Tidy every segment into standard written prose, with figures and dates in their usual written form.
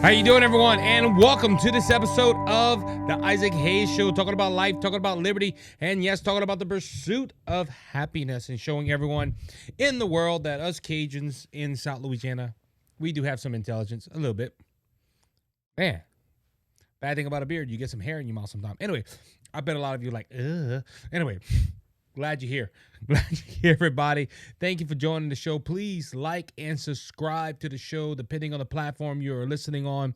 How you doing, everyone? And welcome to this episode of the Isaac Hayes Show, talking about life, talking about liberty, and yes, talking about the pursuit of happiness and showing everyone in the world that us Cajuns in South Louisiana, we do have some intelligence, a little bit. Man, bad thing about a beard, you get some hair in your mouth sometime. Anyway, I bet a lot of you are like, ugh. Anyway, glad you're here. Glad you're here, everybody. Thank you for joining the show. Please like and subscribe to the show, depending on the platform you're listening on.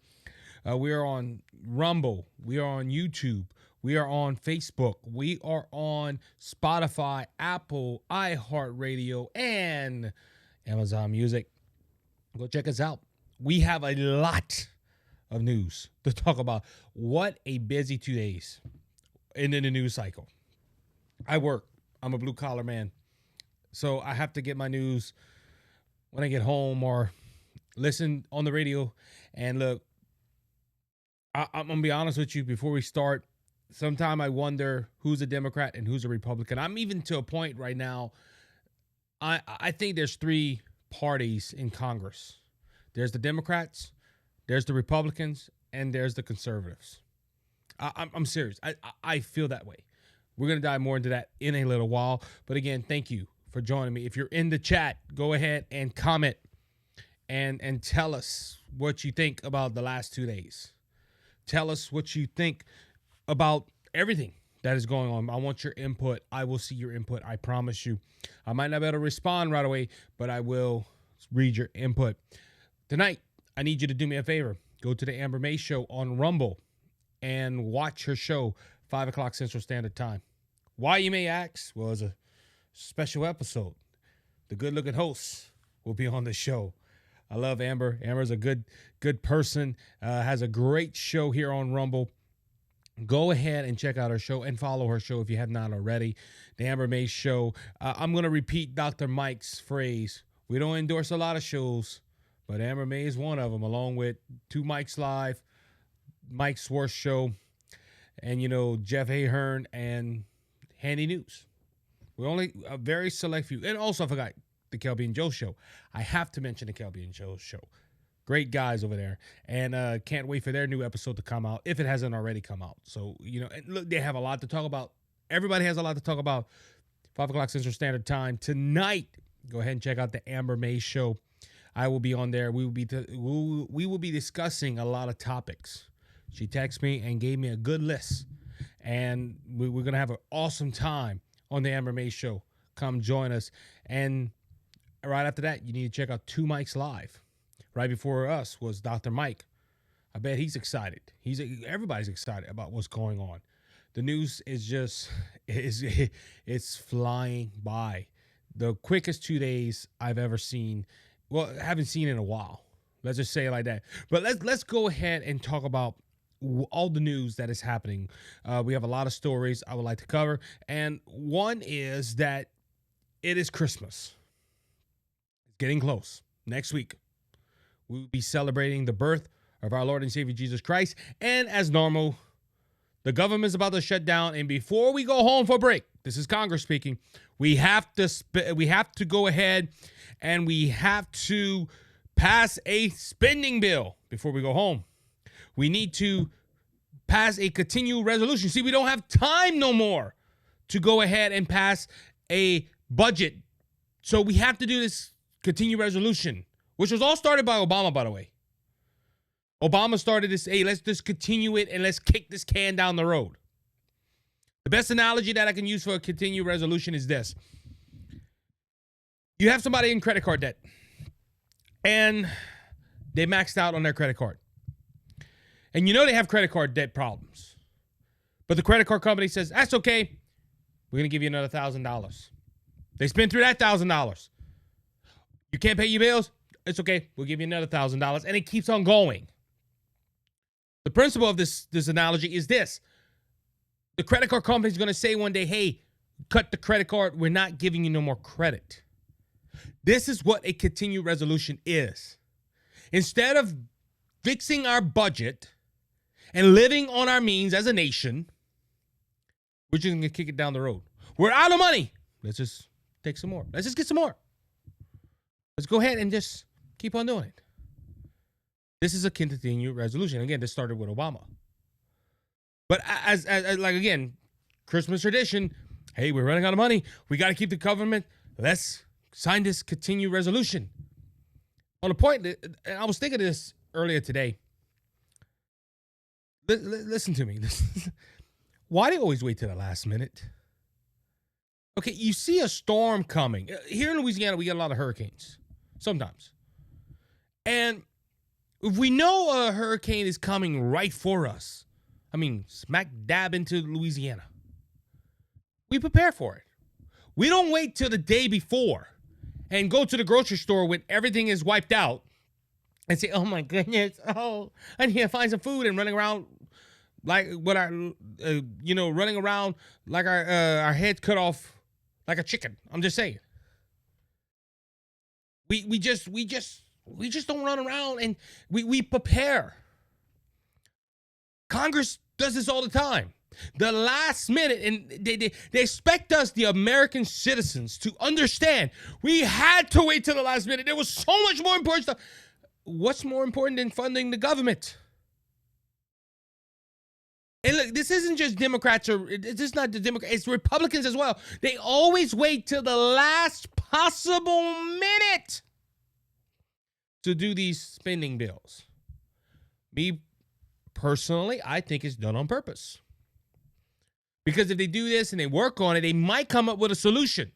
We are on Rumble. We are on YouTube. We are on Facebook. We are on Spotify, Apple, iHeartRadio, and Amazon Music. Go check us out. We have a lot of news to talk about. What a busy 2 days in the news cycle. I work. I'm a blue-collar man, so I have to get my news when I get home or listen on the radio. And look, I'm going to be honest with you before we start. Sometimes I wonder who's a Democrat and who's a Republican. I'm even to a point right now, I think there's three parties in Congress. There's the Democrats, there's the Republicans, and there's the conservatives. I'm serious. I feel that way. We're going to dive more into that in a little while. But again, thank you for joining me. If you're in the chat, go ahead and comment and tell us what you think about the last 2 days. Tell us what you think about everything that is going on. I want your input. I will see your input. I promise you. I might not be able to respond right away, but I will read your input. Tonight, I need you to do me a favor. Go to the Amber May Show on Rumble and watch her show, 5 o'clock Central Standard Time. Why, you may ask? Well, it's a special episode. The good-looking host will be on the show. I love Amber. Amber's a good person, has a great show here on Rumble. Go ahead and check out her show and follow her show if you have not already. The Amber May Show. I'm going to repeat Dr. Mike's phrase. We don't endorse a lot of shows, but Amber May is one of them, along with Two Mics Live, Mike Swartz Show, and, Jeff Ahern and Handy News. We're only a very select few. And also, I forgot the Kelby and Joe Show. I have to mention the Kelby and Joe Show. Great guys over there. And can't wait for their new episode to come out, if it hasn't already come out. So, and look, they have a lot to talk about. Everybody has a lot to talk about. 5 o'clock Central Standard Time. Tonight, go ahead and check out the Amber May Show. I will be on there. We will be discussing a lot of topics. She texted me and gave me a good list. And we're going to have an awesome time on the Amber May Show. Come join us. And right after that, you need to check out Two Mics Live. Right before us was Dr. Mike. I bet he's excited. Everybody's excited about what's going on. The news is just, it's flying by. The quickest 2 days I've ever seen. Well, I haven't seen in a while. Let's just say it like that. But let's go ahead and talk about all the news that is happening. We have a lot of stories I would like to cover. And one is that it is Christmas. It's getting close. Next week, we'll be celebrating the birth of our Lord and Savior Jesus Christ. And as normal, the government's about to shut down. And before we go home for break, this is Congress speaking, we have to go ahead and we have to pass a spending bill before we go home. We need to pass a continued resolution. See, we don't have time no more to go ahead and pass a budget. So we have to do this continued resolution, which was all started by Obama, by the way. Obama started this, hey, let's just continue it and let's kick this can down the road. The best analogy that I can use for a continued resolution is this. You have somebody in credit card debt and they maxed out on their credit card. And they have credit card debt problems. But the credit card company says, that's okay. We're going to give you another $1,000. They spend through that $1,000. You can't pay your bills? It's okay. We'll give you another $1,000. And it keeps on going. The principle of this analogy is this. The credit card company is going to say one day, hey, cut the credit card. We're not giving you no more credit. This is what a continued resolution is. Instead of fixing our budget and living on our means as a nation, we're just going to kick it down the road. We're out of money. Let's just take some more. Let's just get some more. Let's go ahead and just keep on doing it. This is a continued resolution. Again, this started with Obama. But as like, again, Christmas tradition, hey, we're running out of money. We got to keep the government. Let's sign this continued resolution. On the point, and I was thinking of this earlier today. Listen to me. Why do they always wait till the last minute? Okay, you see a storm coming. Here in Louisiana, we get a lot of hurricanes. Sometimes. And if we know a hurricane is coming right for us, I mean, smack dab into Louisiana, we prepare for it. We don't wait till the day before and go to the grocery store when everything is wiped out and say, oh my goodness, oh, I need to find some food, and running around like what our, running around like our heads cut off like a chicken. I'm just saying. We just don't run around, and we prepare. Congress does this all the time. The last minute, and they expect us, the American citizens, to understand we had to wait till the last minute. There was so much more important stuff. What's more important than funding the government? And look, this isn't just Democrats, or it's just not the Democrats, it's Republicans as well. They always wait till the last possible minute to do these spending bills. Me personally, I think it's done on purpose. Because if they do this and they work on it, they might come up with a solution.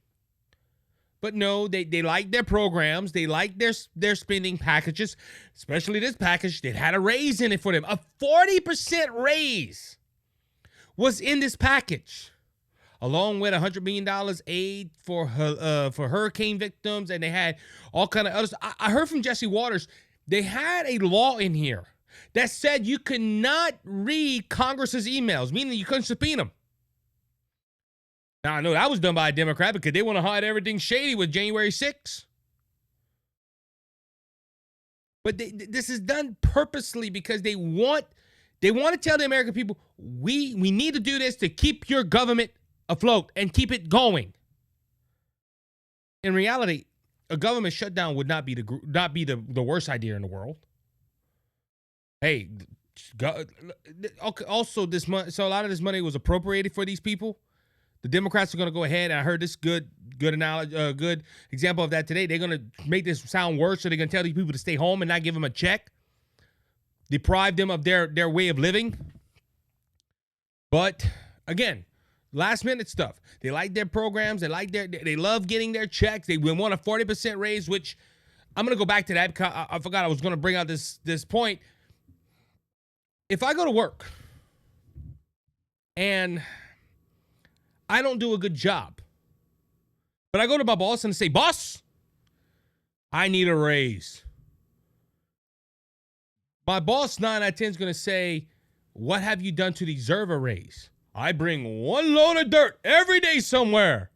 But no, they like their programs. They like their spending packages, especially this package that had a raise in it for them. A 40% raise was in this package, along with $100 million aid for hurricane victims, and they had all kind of others. I heard from Jesse Waters, they had a law in here that said you could not read Congress's emails, meaning you couldn't subpoena them. Now, I know that was done by a Democrat because they want to hide everything shady with January 6th. But this is done purposely because they want to tell the American people, we need to do this to keep your government afloat and keep it going. In reality, a government shutdown would not be the worst idea in the world. Hey, also this money, so a lot of this money was appropriated for these people. The Democrats are going to go ahead, and I heard this good analogy, good example of that today. They're going to make this sound worse, so they're going to tell these people to stay home and not give them a check, deprive them of their way of living. But again, last minute stuff. They like their programs. They love getting their checks. They want a 40% raise, which I'm going to go back to that because I forgot I was going to bring out this point. If I go to work and I don't do a good job, but I go to my boss and say, boss, I need a raise. My boss 9 out of 10 is going to say, what have you done to deserve a raise? I bring one load of dirt every day somewhere.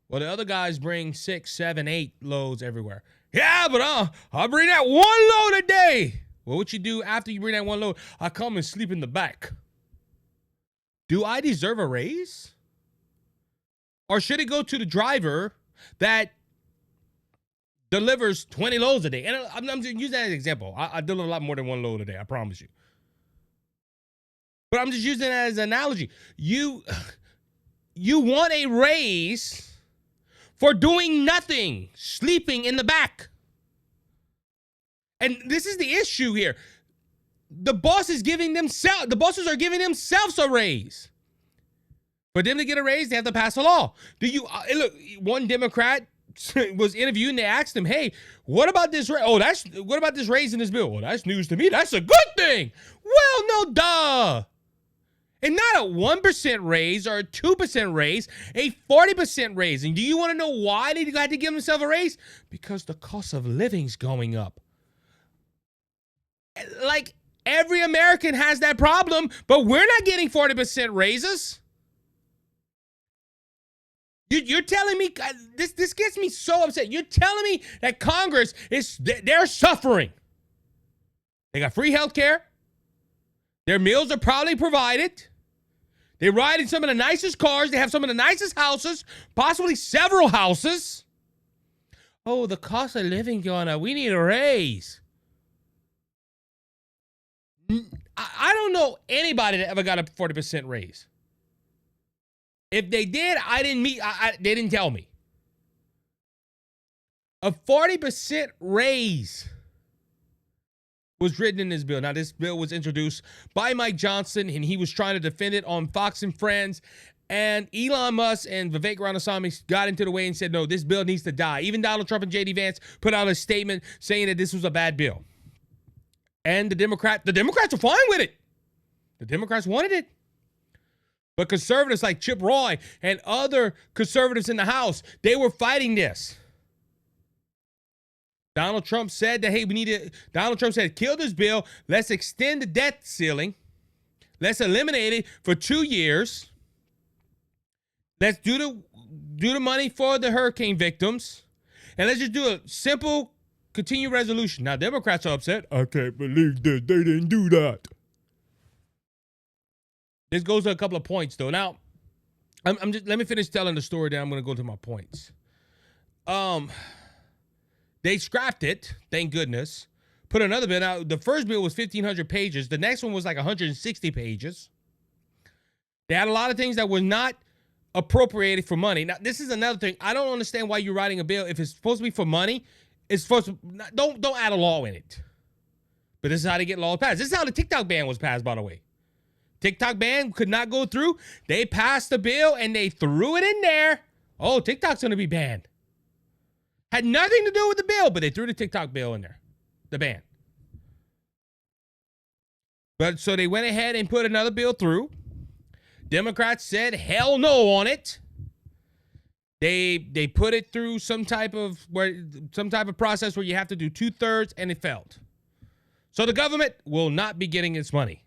Well, the other guys bring 6, 7, 8 loads everywhere. Yeah, but I'll bring that one load a day. Well, what you do after you bring that one load? I come and sleep in the back. Do I deserve a raise? Or should it go to the driver that delivers 20 loads a day? And I'm just using that as an example. I deliver a lot more than one load a day, I promise you. But I'm just using that as an analogy. You want a raise for doing nothing, sleeping in the back. And this is the issue here. The bosses are giving themselves a raise. For them to get a raise, they have to pass a law. Look, one Democrat was interviewed and they asked him, hey, what about this raise? What about this raise in this bill? Well, that's news to me. That's a good thing. Well, no, duh. And not a 1% raise or a 2% raise, a 40% raise. And do you want to know why they had to give themselves a raise? Because the cost of living's going up. Like, every American has that problem, but we're not getting 40% raises. You're telling me, this gets me so upset. You're telling me that Congress they're suffering. They got free health care. Their meals are probably provided. They ride in some of the nicest cars. They have some of the nicest houses, possibly several houses. Oh, the cost of living going up. We need a raise. I don't know anybody that ever got a 40% raise. If they did, they didn't tell me. A 40% raise was written in this bill. Now, this bill was introduced by Mike Johnson, and he was trying to defend it on Fox and Friends. And Elon Musk and Vivek Ramaswamy got into the way and said, no, this bill needs to die. Even Donald Trump and J.D. Vance put out a statement saying that this was a bad bill. And the Democrats were fine with it. The Democrats wanted it. But conservatives like Chip Roy and other conservatives in the House, they were fighting this. Donald Trump said that, hey, Donald Trump said, kill this bill. Let's extend the debt ceiling. Let's eliminate it for 2 years. Let's do the money for the hurricane victims. And let's just do a simple continued resolution. Now, Democrats are upset. I can't believe this. They didn't do that. This goes to a couple of points, though. Now, let me finish telling the story, then I'm going to go to my points. They scrapped it, thank goodness. Put another bill out. The first bill was 1,500 pages. The next one was like 160 pages. They had a lot of things that were not appropriated for money. Now, this is another thing. I don't understand why you're writing a bill. If it's supposed to be for money, it's supposed to, don't add a law in it. But this is how they get laws passed. This is how the TikTok ban was passed, by the way. TikTok ban could not go through. They passed the bill and they threw it in there. Oh, TikTok's going to be banned. Had nothing to do with the bill, but they threw the TikTok bill in there. The ban. But so they went ahead and put another bill through. Democrats said hell no on it. They put it through some type of process where you have to do 2/3, and it failed. So the government will not be getting its money.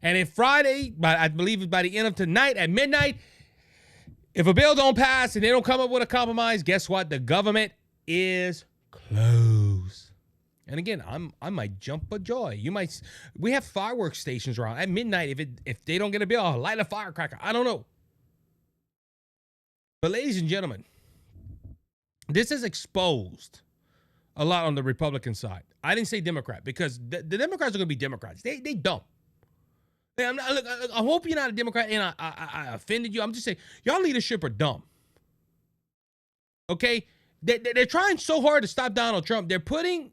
And if Friday, I believe by the end of tonight at midnight, if a bill don't pass and they don't come up with a compromise, guess what? The government is closed. And again, I might jump for joy. We have fireworks stations around at midnight. If they don't get a bill, I'll light a firecracker. I don't know. But ladies and gentlemen, this has exposed a lot on the Republican side. I didn't say Democrat because the Democrats are going to be Democrats. They dumb. I hope you're not a Democrat and I offended you. I'm just saying, y'all leadership are dumb. Okay? They're trying so hard to stop Donald Trump. They're putting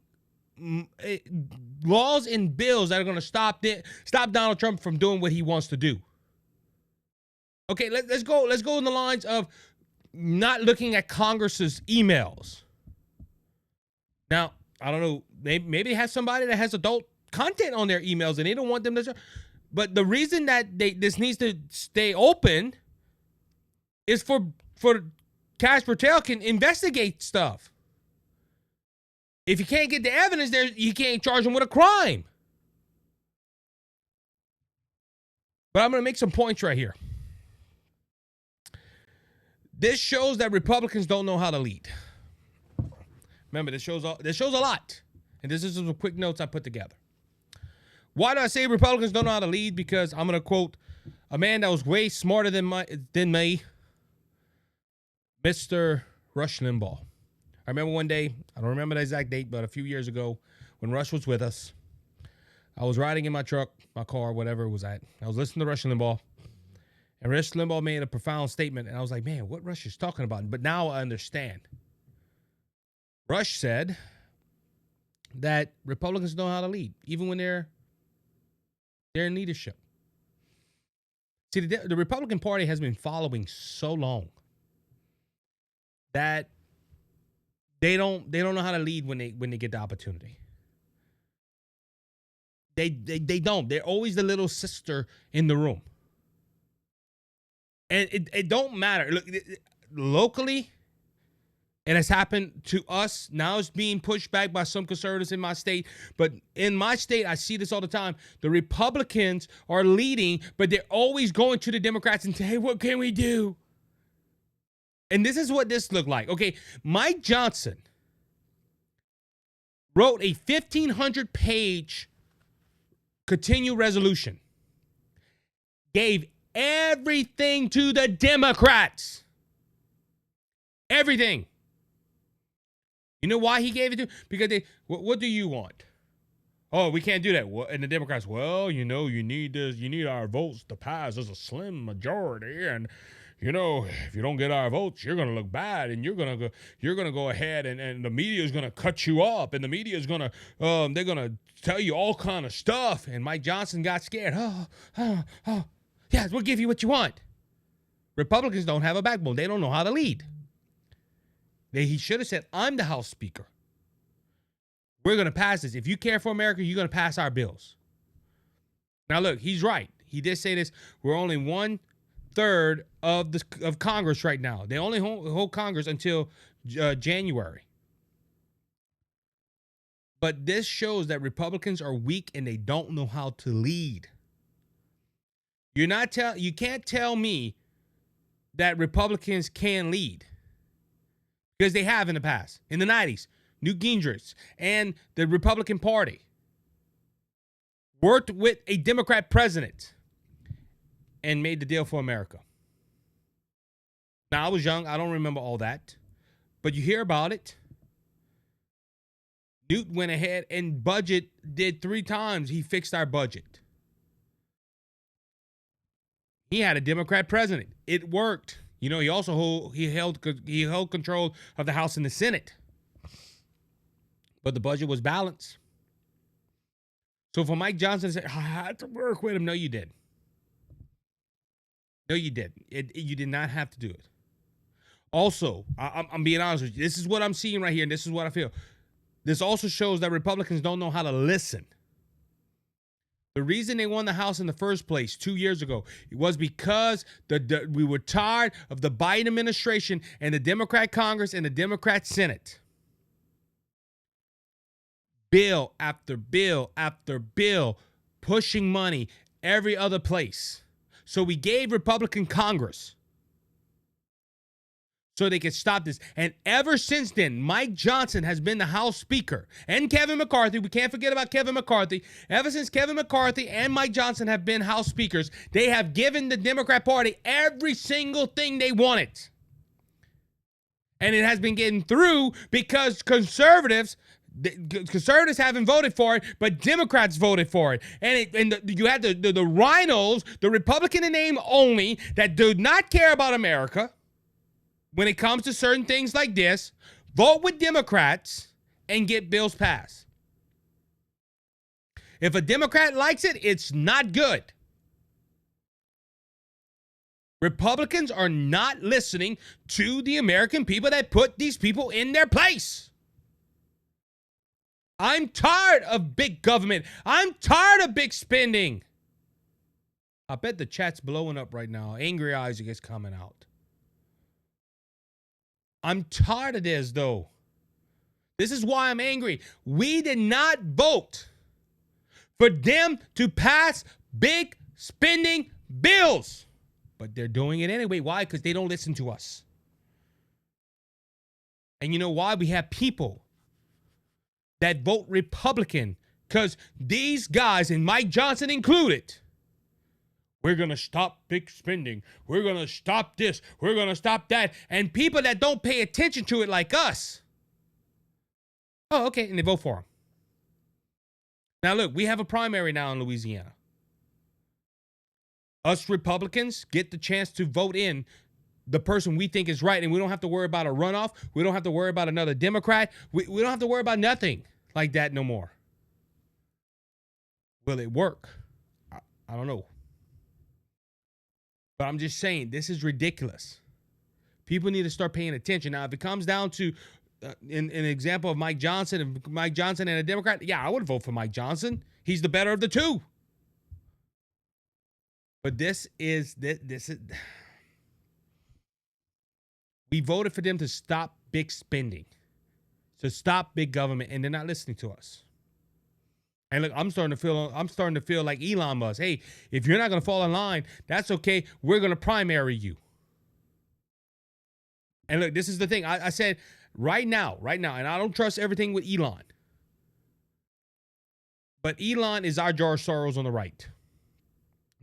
laws and bills that are going to stop Donald Trump from doing what he wants to do. Okay, let's go in the lines of not looking at Congress's emails. Now, I don't know, maybe they have somebody that has adult content on their emails and they don't want them to. But the reason that this needs to stay open is for Cash Patel can investigate stuff. If you can't get the evidence there, you can't charge him with a crime. But I'm going to make some points right here. This shows that Republicans don't know how to lead. Remember, this shows a lot. And this is some quick notes I put together. Why do I say Republicans don't know how to lead? Because I'm going to quote a man that was way smarter than me, Mr. Rush Limbaugh. I remember one day, I don't remember the exact date, but a few years ago, when Rush was with us, I was riding in my truck, my car, whatever it was at. I was listening to Rush Limbaugh, and Rush Limbaugh made a profound statement, and I was like, man, what Rush is talking about? But now I understand. Rush said that Republicans know how to lead, even when they're in leadership. See, the Republican Party has been following so long that they don't know how to lead when they get the opportunity. They don't. They're always the little sister in the room. And it don't matter. Look, locally, it has happened to us. Now it's being pushed back by some conservatives in my state. But in my state, I see this all the time. The Republicans are leading, but they're always going to the Democrats and say, hey, what can we do? And this is what this looked like. Okay, Mike Johnson wrote a 1,500-page continued resolution. Gave everything to the Democrats. Everything. You know why he gave it to? Because what do you want? Oh, we can't do that. And the Democrats, well, you need this, you need our votes to pass. There's a slim majority, and if you don't get our votes, you're gonna look bad, and you're gonna go ahead, and the media is gonna cut you up, and the media is gonna they're gonna tell you all kind of stuff. And Mike Johnson got scared. Yes, we'll give you what you want. Republicans don't have a backbone. They don't know how to lead. He should have said, I'm the House Speaker. We're going to pass this. If you care for America, you're going to pass our bills. Now, look, he's right. He did say this. We're only 1/3 of Congress right now. They only hold Congress until January. But this shows that Republicans are weak and they don't know how to lead. You can't tell me that Republicans can lead, because they have in the past. In the 90s, Newt Gingrich and the Republican Party worked with a Democrat president and made the deal for America. Now, I was young. I don't remember all that. But you hear about it. Newt went ahead and did 3 times. He fixed our budget. He had a Democrat president. It worked. He also held control of the House and the Senate. But the budget was balanced. So for Mike Johnson to say, I had to work with him, no, you didn't. No, you didn't. You did not have to do it. Also, I'm being honest with you. This is what I'm seeing right here, and this is what I feel. This also shows that Republicans don't know how to listen. The reason they won the House in the first place 2 years ago was because we were tired of the Biden administration and the Democrat Congress and the Democrat Senate. Bill after bill after bill, pushing money every other place. So we gave Republican Congress so they could stop this. And ever since then, Mike Johnson has been the House Speaker. And Kevin McCarthy, we can't forget about Kevin McCarthy. Ever since Kevin McCarthy and Mike Johnson have been House Speakers, they have given the Democrat Party every single thing they wanted. And it has been getting through because conservatives haven't voted for it, but Democrats voted for it. And you had the rhinos, the Republican in name only, that do not care about America when it comes to certain things like this, vote with Democrats and get bills passed. If a Democrat likes it, it's not good. Republicans are not listening to the American people that put these people in their place. I'm tired of big government. I'm tired of big spending. I bet the chat's blowing up right now. Angry Isaac is coming out. I'm tired of this, though. This is why I'm angry. We did not vote for them to pass big spending bills. But they're doing it anyway. Why? Because they don't listen to us. And you know why? We have people that vote Republican because these guys, and Mike Johnson included, we're going to stop big spending. We're going to stop this. We're going to stop that. And people that don't pay attention to it like us, oh, okay, and they vote for him. Now, look, we have a primary now in Louisiana. Us Republicans get the chance to vote in the person we think is right, and we don't have to worry about a runoff. We don't have to worry about another Democrat. We don't have to worry about nothing like that no more. Will it work? I don't know. But I'm just saying, this is ridiculous. People need to start paying attention. Now, if it comes down to an example of Mike Johnson and a Democrat, yeah, I would vote for Mike Johnson. He's the better of the two. But this is we voted for them to stop big spending, to stop big government, and they're not listening to us. And look, I'm starting to feel like Elon Musk. Hey, if you're not going to fall in line, that's okay. We're going to primary you. And look, this is the thing. I said right now, and I don't trust everything with Elon. But Elon is our George Soros on the right.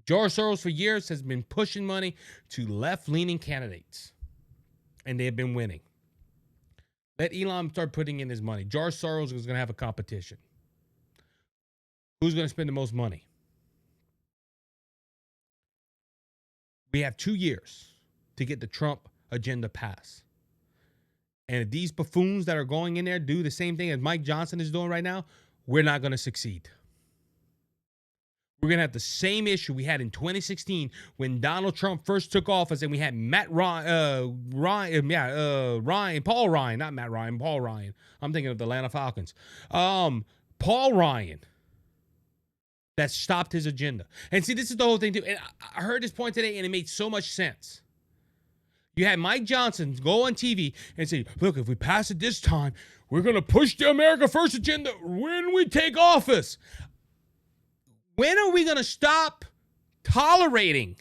George Soros for years has been pushing money to left-leaning candidates. And they have been winning. Let Elon start putting in his money. George Soros is going to have a competition. Who's going to spend the most money? We have 2 years to get the Trump agenda passed. And if these buffoons that are going in there do the same thing as Mike Johnson is doing right now, we're not going to succeed. We're going to have the same issue we had in 2016 when Donald Trump first took office and we had Paul Ryan. I'm thinking of the Atlanta Falcons. Paul Ryan that stopped his agenda. And see, this is the whole thing too. And I heard this point today and it made so much sense. You had Mike Johnson go on TV and say, look, if we pass it this time, we're going to push the America First agenda when we take office. When are we going to stop tolerating?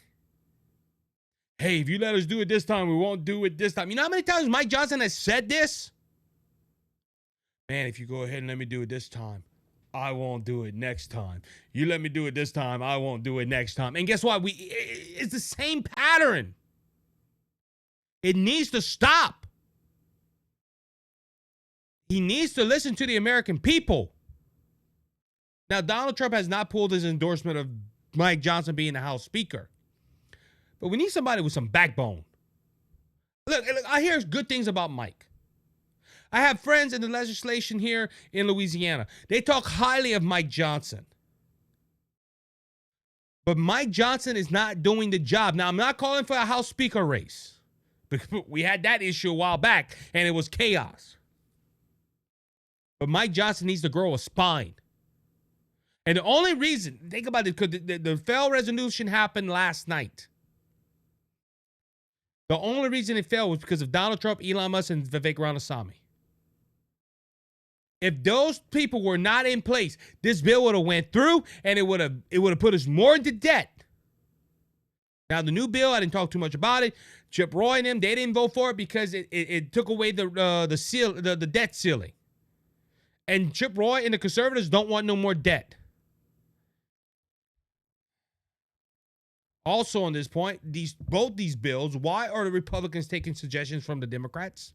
Hey, if you let us do it this time, we won't do it this time. You know how many times Mike Johnson has said this? Man, if you go ahead and let me do it this time, I won't do it next time. You let me do it this time, I won't do it next time. And guess what? It's the same pattern. It needs to stop. He needs to listen to the American people. Now, Donald Trump has not pulled his endorsement of Mike Johnson being the House Speaker. But we need somebody with some backbone. Look, I hear good things about Mike. I have friends in the legislation here in Louisiana. They talk highly of Mike Johnson. But Mike Johnson is not doing the job. Now, I'm not calling for a House Speaker race. We had that issue a while back, and it was chaos. But Mike Johnson needs to grow a spine. And the only reason, think about it, because the failed resolution happened last night. The only reason it failed was because of Donald Trump, Elon Musk, and Vivek Ramaswamy. If those people were not in place, this bill would have went through, and it would have put us more into debt. Now, the new bill, I didn't talk too much about it. Chip Roy and them, they didn't vote for it because it took away the debt ceiling. And Chip Roy and the conservatives don't want no more debt. Also on this point, both these bills, why are the Republicans taking suggestions from the Democrats?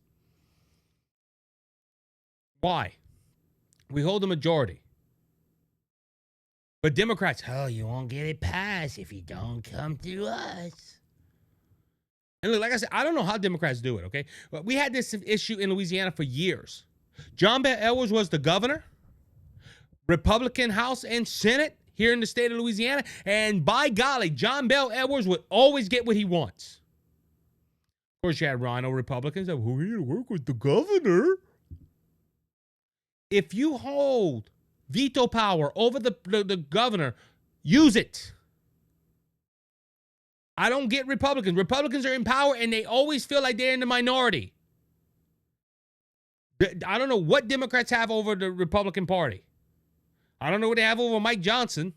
Why? We hold the majority. But Democrats, you won't get it passed if you don't come through us. And look, like I said, I don't know how Democrats do it, okay? But we had this issue in Louisiana for years. John Bel Edwards was the governor, Republican House and Senate here in the state of Louisiana, and by golly, John Bel Edwards would always get what he wants. Of course, you had Rhino Republicans that we're here to work with the governor. If you hold veto power over the governor, use it. I don't get Republicans. Republicans are in power, and they always feel like they're in the minority. I don't know what Democrats have over the Republican Party. I don't know what they have over Mike Johnson.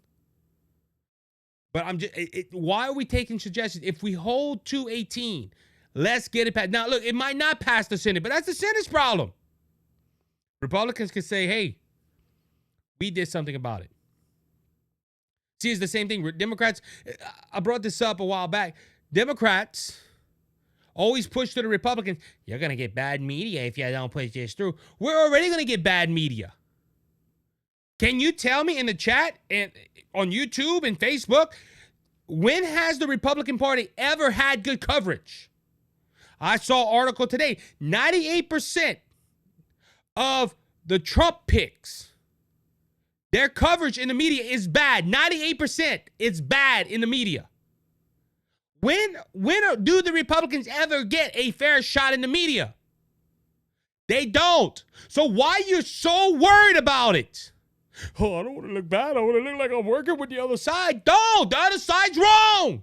But why are we taking suggestions? If we hold 218, let's get it passed. Now, look, it might not pass the Senate, but that's the Senate's problem. Republicans can say, hey, we did something about it. See, it's the same thing. Democrats, I brought this up a while back. Democrats always push to the Republicans, you're going to get bad media if you don't push this through. We're already going to get bad media. Can you tell me in the chat and on YouTube and Facebook, when has the Republican Party ever had good coverage? I saw an article today, 98% of the Trump picks, their coverage in the media is bad. 98%, it's bad in the media. When do the Republicans ever get a fair shot in the media? They don't. So why are you so worried about it? Oh, I don't want to look bad. I want to look like I'm working with the other side. Don't. The other side's wrong.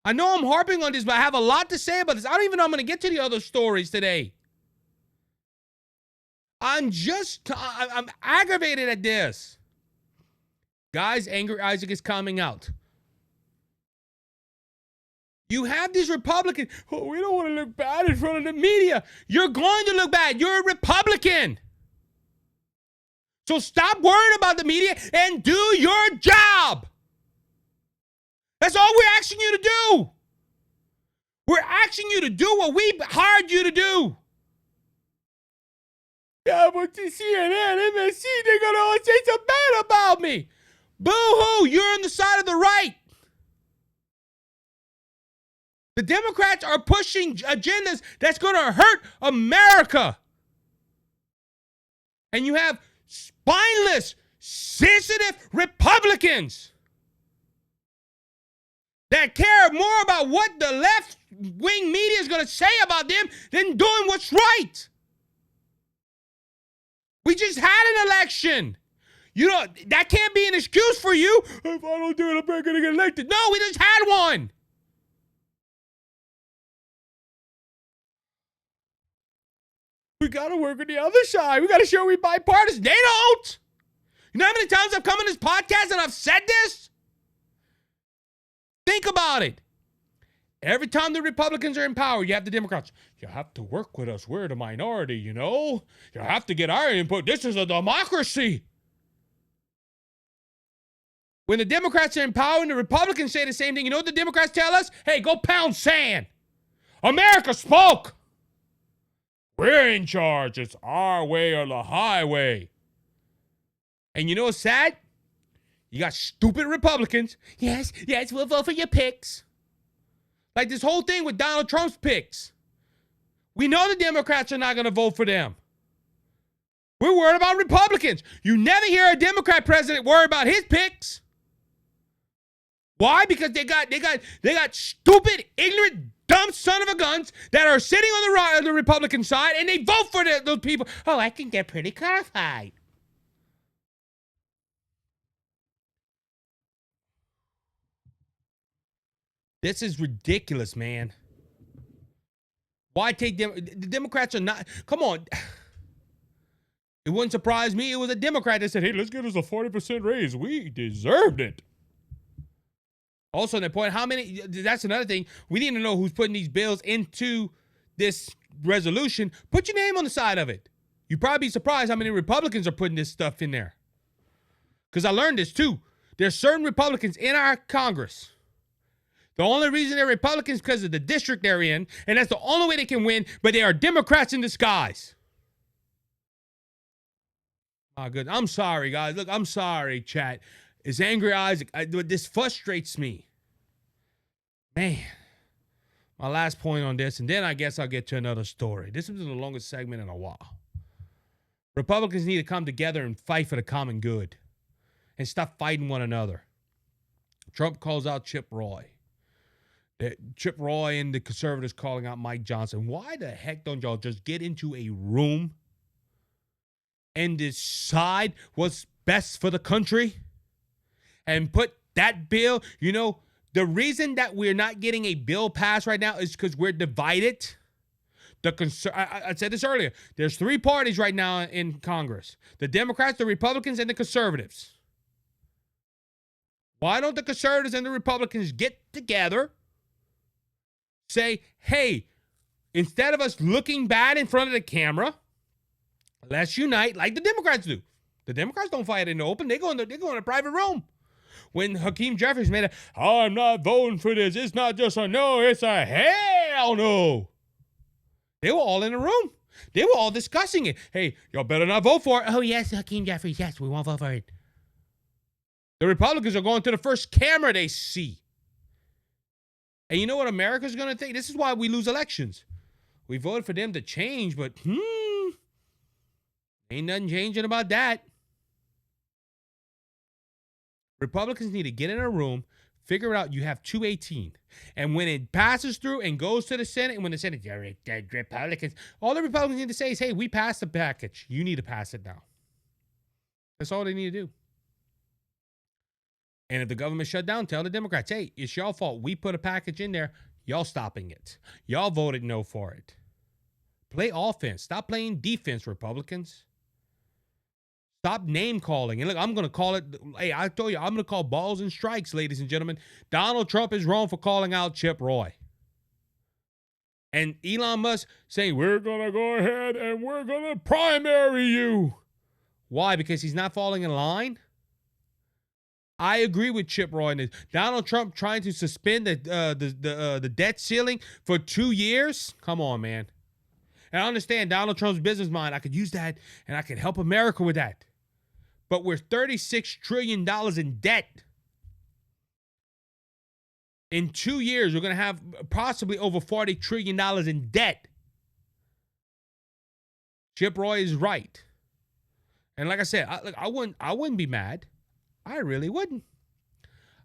I know I'm harping on this, but I have a lot to say about this. I don't even know I'm going to get to the other stories today. I'm aggravated at this. Guys, Angry Isaac is coming out. You have these Republicans, we don't want to look bad in front of the media. You're going to look bad. You're a Republican. So stop worrying about the media and do your job. That's all we're asking you to do. We're asking you to do what we hired you to do. Yeah, but the CNN, MSC, they're going to say something bad about me. Boo-hoo, you're on the side of the right. The Democrats are pushing agendas that's going to hurt America. And you have spineless, sensitive Republicans that care more about what the left-wing media is going to say about them than doing what's right. We just had an election. You know, that can't be an excuse for you. If I don't do it, I'm not going to get elected. No, we just had one. We got to work on the other side. We got to show we bipartisan. They don't. You know how many times I've come on this podcast and I've said this? Think about it. Every time the Republicans are in power, you have the Democrats. You have to work with us. We're the minority, you know. You have to get our input. This is a democracy. When the Democrats are in power and the Republicans say the same thing, you know what the Democrats tell us? Hey, go pound sand. America spoke. We're in charge. It's our way or the highway. And you know what's sad? You got stupid Republicans. Yes, we'll vote for your picks. Like this whole thing with Donald Trump's picks. We know the Democrats are not going to vote for them. We're worried about Republicans. You never hear a Democrat president worry about his picks. Why? Because they got stupid, ignorant, dumb son of a guns that are sitting on the Republican side, and they vote for those people. Oh, I can get pretty qualified. This is ridiculous, man. Why take them? The Democrats are not. Come on. It wouldn't surprise me. It was a Democrat that said, hey, let's give us a 40% raise. We deserved it. Also, the point, how many, that's another thing. We need to know who's putting these bills into this resolution. Put your name on the side of it. You'd probably be surprised how many Republicans are putting this stuff in there. Because I learned this too. There's certain Republicans in our Congress. The only reason they're Republicans is because of the district they're in, and that's the only way they can win, but they are Democrats in disguise. Oh, good. I'm sorry, guys. Look, I'm sorry, chat. It's Angry Isaac. This frustrates me. Man. My last point on this, and then I guess I'll get to another story. This is the longest segment in a while. Republicans need to come together and fight for the common good and stop fighting one another. Trump calls out Chip Roy. Chip Roy and the conservatives calling out Mike Johnson. Why the heck don't y'all just get into a room and decide what's best for the country and put that bill? You know, the reason that we're not getting a bill passed right now is because we're divided. I said this earlier. There's three parties right now in Congress. The Democrats, the Republicans, and the conservatives. Why don't the conservatives and the Republicans get together, say, hey, instead of us looking bad in front of the camera, let's unite like the Democrats do. The Democrats don't fight in the open. They go in a private room. When Hakeem Jeffries made I'm not voting for this. It's not just a no, it's a hell no. They were all in a room. They were all discussing it. Hey, y'all better not vote for it. Oh, yes, Hakeem Jeffries. Yes, we won't vote for it. The Republicans are going to the first camera they see. And you know what America's going to think? This is why we lose elections. We voted for them to change, but ain't nothing changing about that. Republicans need to get in a room, figure out you have 218. And when it passes through and goes to the Senate, and when the Senate, Republicans, all the Republicans need to say is, hey, we passed the package. You need to pass it now. That's all they need to do. And if the government shut down, tell the Democrats, hey, it's y'all fault. We put a package in there. Y'all stopping it. Y'all voted no for it. Play offense. Stop playing defense, Republicans. Stop name calling. And look, I'm going to call it. Hey, I told you, I'm going to call balls and strikes, ladies and gentlemen. Donald Trump is wrong for calling out Chip Roy. And Elon Musk saying, we're going to go ahead and we're going to primary you. Why? Because he's not falling in line? I agree with Chip Roy in this. Donald Trump trying to suspend the debt ceiling for 2 years? Come on, man. And I understand Donald Trump's business mind. I could use that and I could help America with that. But we're $36 trillion in debt. In 2 years, we're going to have possibly over $40 trillion in debt. Chip Roy is right. And like I said, I wouldn't be mad. I really wouldn't.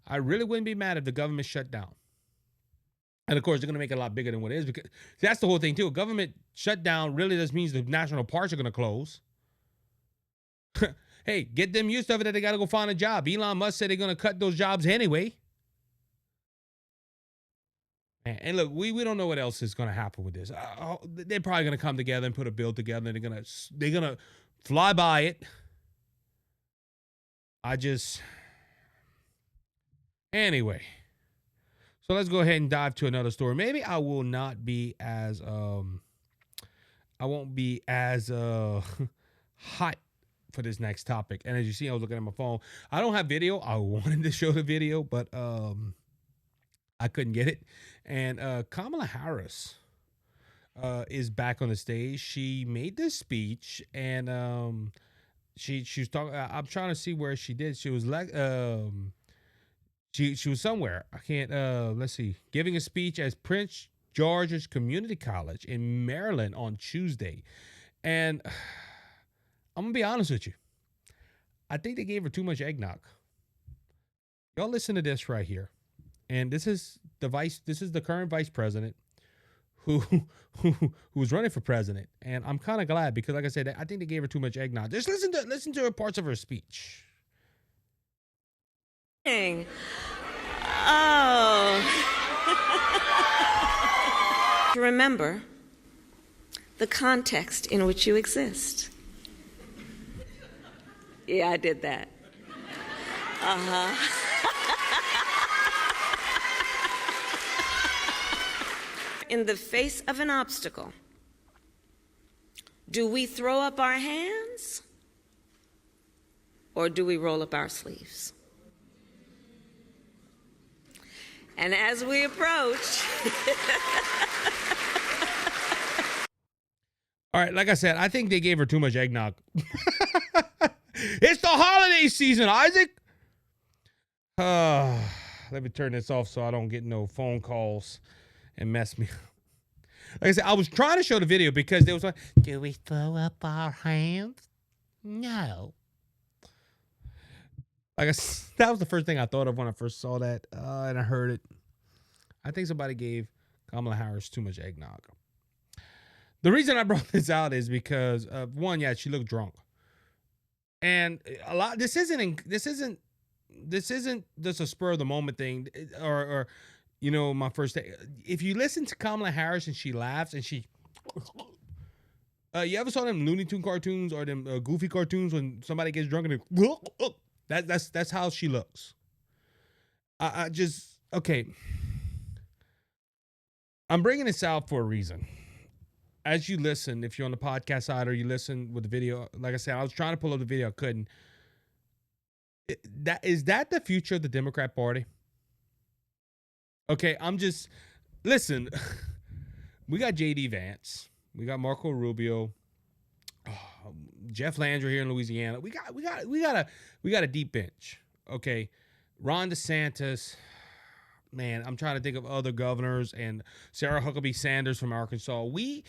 I really wouldn't be mad if the government shut down. And of course, they're going to make it a lot bigger than what it is, because that's the whole thing too. A government shutdown really just means the national parks are going to close. Hey, get them used to it that they got to go find a job. Elon Musk said they're going to cut those jobs anyway. And look, we don't know what else is going to happen with this. They're probably going to come together and put a bill together, and they're gonna fly by it. Anyway. So let's go ahead and dive to another story. Maybe I will not be as I won't be as hot for this next topic. And as you see, I was looking at my phone. I don't have video. I wanted to show the video, but I couldn't get it. And Kamala Harris is back on the stage. She made this speech, and she was talking. I'm trying to see where she did. She was like She was somewhere. I can't, let's see, giving a speech at Prince George's Community College in Maryland on Tuesday. And I'm going to be honest with you. I think they gave her too much eggnog. Y'all listen to this right here. And this is the current vice president who's running for president. And I'm kind of glad, because like I said, I think they gave her too much eggnog. Just listen to her parts of her speech. Oh. Remember the context in which you exist. Yeah, I did that. In the face of an obstacle, do we throw up our hands or do we roll up our sleeves? And as we approach... All right, like I said, I think they gave her too much eggnog. It's the holiday season, Isaac. Let me turn this off so I don't get no phone calls and mess me up. Like I said, I was trying to show the video because there was like, do we throw up our hands? No. That was the first thing I thought of when I first saw that, and I heard it. I think somebody gave Kamala Harris too much eggnog. The reason I brought this out is because, one, yeah, she looked drunk, and a lot. This isn't just a spur of the moment thing, or you know, my first day. If you listen to Kamala Harris and she laughs and she, you ever saw them Looney Tune cartoons or them Goofy cartoons when somebody gets drunk and that's how she looks. I just, okay. I'm bringing this out for a reason. As you listen, if you're on the podcast side or you listen with the video, like I said, I was trying to pull up the video, I couldn't. Is that the future of the Democrat Party? Okay, listen. We got J.D. Vance, we got Marco Rubio, Jeff Landry here in Louisiana. We got a deep bench. Okay, Ron DeSantis. Man, I'm trying to think of other governors, and Sarah Huckabee Sanders from Arkansas. We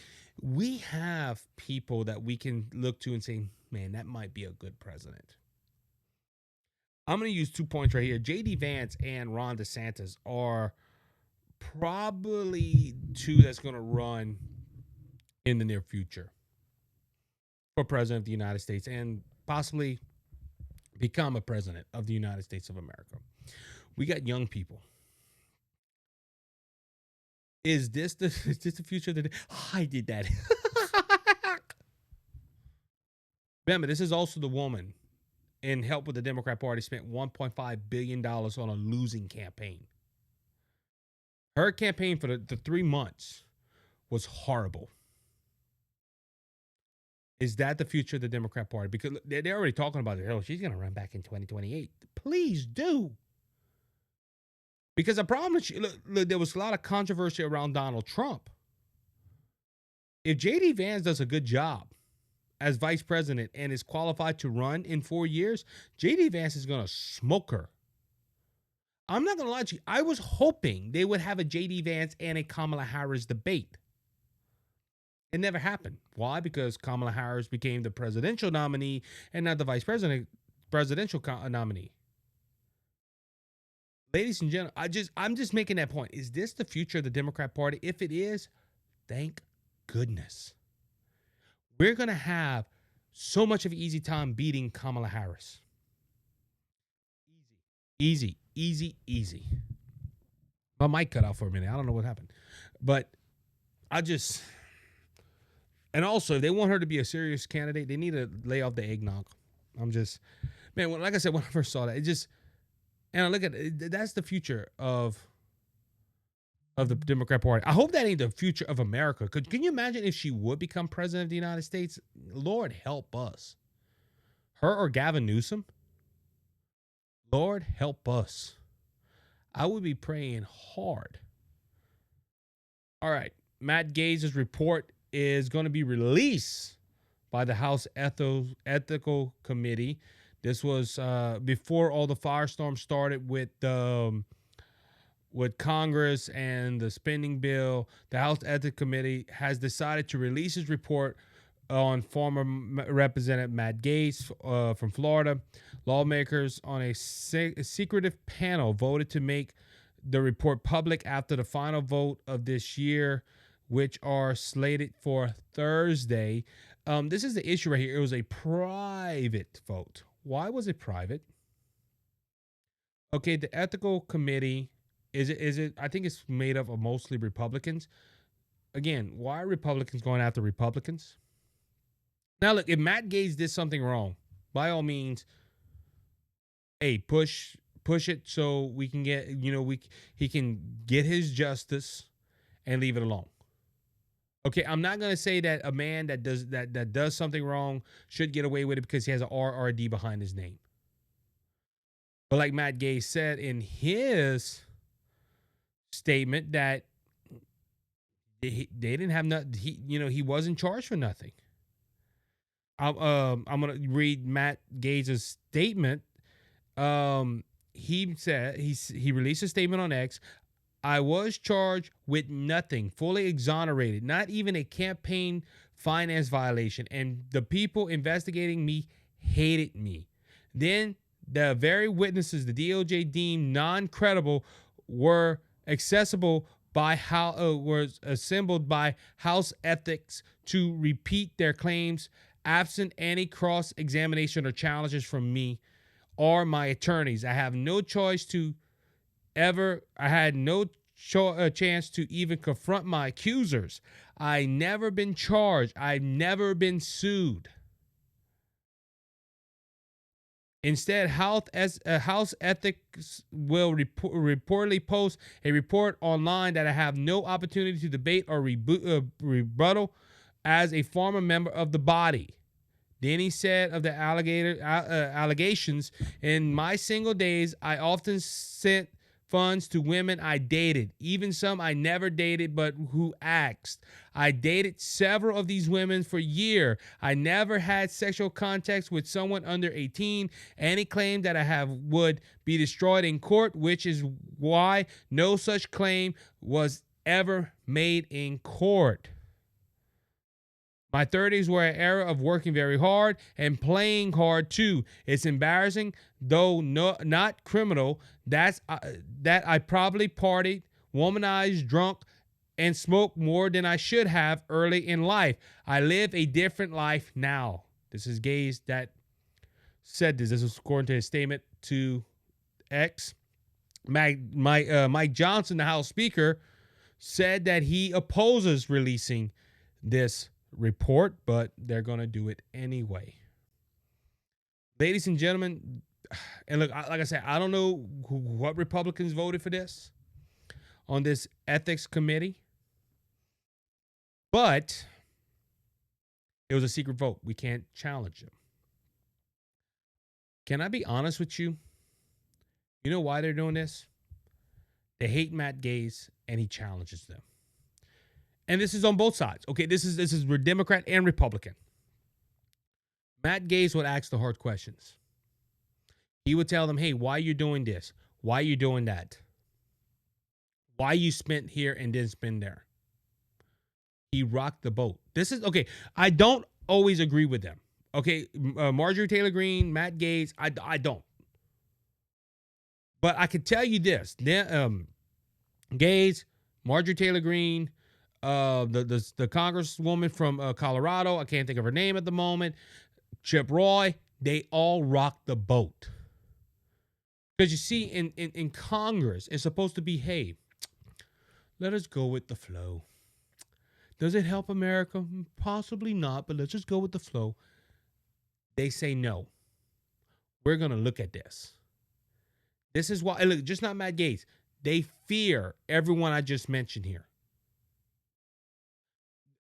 have people that we can look to and say, man, that might be a good president. I'm going to use 2 points right here. J.D. Vance and Ron DeSantis are probably two that's going to run in the near future for president of the United States and possibly become a president of the United States of America. We got young people. Is this the future of the day? Oh, I did that. Remember, this is also the woman in help with the Democrat Party spent $1.5 billion on a losing campaign. Her campaign for the 3 months was horrible. Is that the future of the Democrat Party? Because they're already talking about it. Oh, she's going to run back in 2028. Please do. Because the problem is, look, there was a lot of controversy around Donald Trump. if J.D. Vance does a good job as vice president and is qualified to run in 4 years, J.D. Vance is going to smoke her. I'm not going to lie to you. I was hoping they would have a J.D. Vance and a Kamala Harris debate. It never happened. Why? Because Kamala Harris became the presidential nominee and not the presidential nominee. Ladies and gentlemen, I'm just making that point. Is this the future of the Democrat Party? If it is, thank goodness. We're going to have so much of an easy time beating Kamala Harris. Easy. My mic cut out for a minute. I don't know what happened. But and also, if they want her to be a serious candidate, they need to lay off the eggnog. Like I said, when I first saw that, and I look at it, that's the future of the Democrat Party. I hope that ain't the future of America. Can you imagine if she would become president of the United States? Lord help us. Her or Gavin Newsom? Lord help us. I would be praying hard. All right. Matt Gaetz's report is going to be released by the House Ethical Committee. This was before all the firestorm started with Congress and the spending bill. The House Ethics Committee has decided to release his report on former Representative Matt Gaetz from Florida. Lawmakers on a secretive panel voted to make the report public after the final vote of this year, which are slated for Thursday. This is the issue right here. It was a private vote. Why was it private? Okay, the ethical committee, is it? I think it's made up of mostly Republicans. Again, why are Republicans going after Republicans? Now, look, if Matt Gaetz did something wrong, by all means, hey, push it so we can get, he can get his justice and leave it alone. Okay, I'm not gonna say that a man that does something wrong should get away with it because he has an RRD behind his name. But like Matt Gaetz said in his statement that they didn't have nothing. He wasn't charged for nothing. I'm gonna read Matt Gaetz's statement. He said he released a statement on X. I was charged with nothing, fully exonerated, not even a campaign finance violation, and the people investigating me hated me. Then the very witnesses the DOJ deemed non-credible were assembled by House Ethics to repeat their claims, absent any cross-examination or challenges from me or my attorneys. I had no chance to even confront my accusers. I never been charged. I've never been sued. Instead, House Ethics will reportedly post a report online that I have no opportunity to debate or rebuttal as a former member of the body. Then he said of the allegations, in my single days, I often sent funds to women I dated, even some I never dated but who asked. I dated several of these women for a year. I never had sexual contact with someone under 18. Any claim that I have would be destroyed in court, which is why no such claim was ever made in court. My 30s were an era of working very hard and playing hard too. It's embarrassing, though not criminal, that I probably partied, womanized, drunk, and smoked more than I should have early in life. I live a different life now. This is Gaetz that said this. This was according to his statement to X. Mike Johnson, the House Speaker, said that he opposes releasing this report, but they're going to do it anyway. Ladies and gentlemen, and look, like I said, I don't know what Republicans voted for this on this ethics committee, but it was a secret vote. We can't challenge them. Can I be honest with you? You know why they're doing this? They hate Matt Gaetz, and he challenges them. and this is on both sides. Okay, this is Democrat and Republican. Matt Gaetz would ask the hard questions. He would tell them, hey, why are you doing this? Why are you doing that? Why you spent here and didn't spend there? He rocked the boat. This is, okay, I don't always agree with them. Okay, Marjorie Taylor Greene, Matt Gaetz, I don't. But I could tell you this. Gaetz, Marjorie Taylor Greene, the congresswoman from Colorado, I can't think of her name at the moment, Chip Roy, they all rocked the boat. Because you see, in Congress, it's supposed to be, hey, let us go with the flow. Does it help America? Possibly not, but let's just go with the flow. They say no. We're going to look at this. This is why, look, just not Matt Gaetz. They fear everyone I just mentioned here.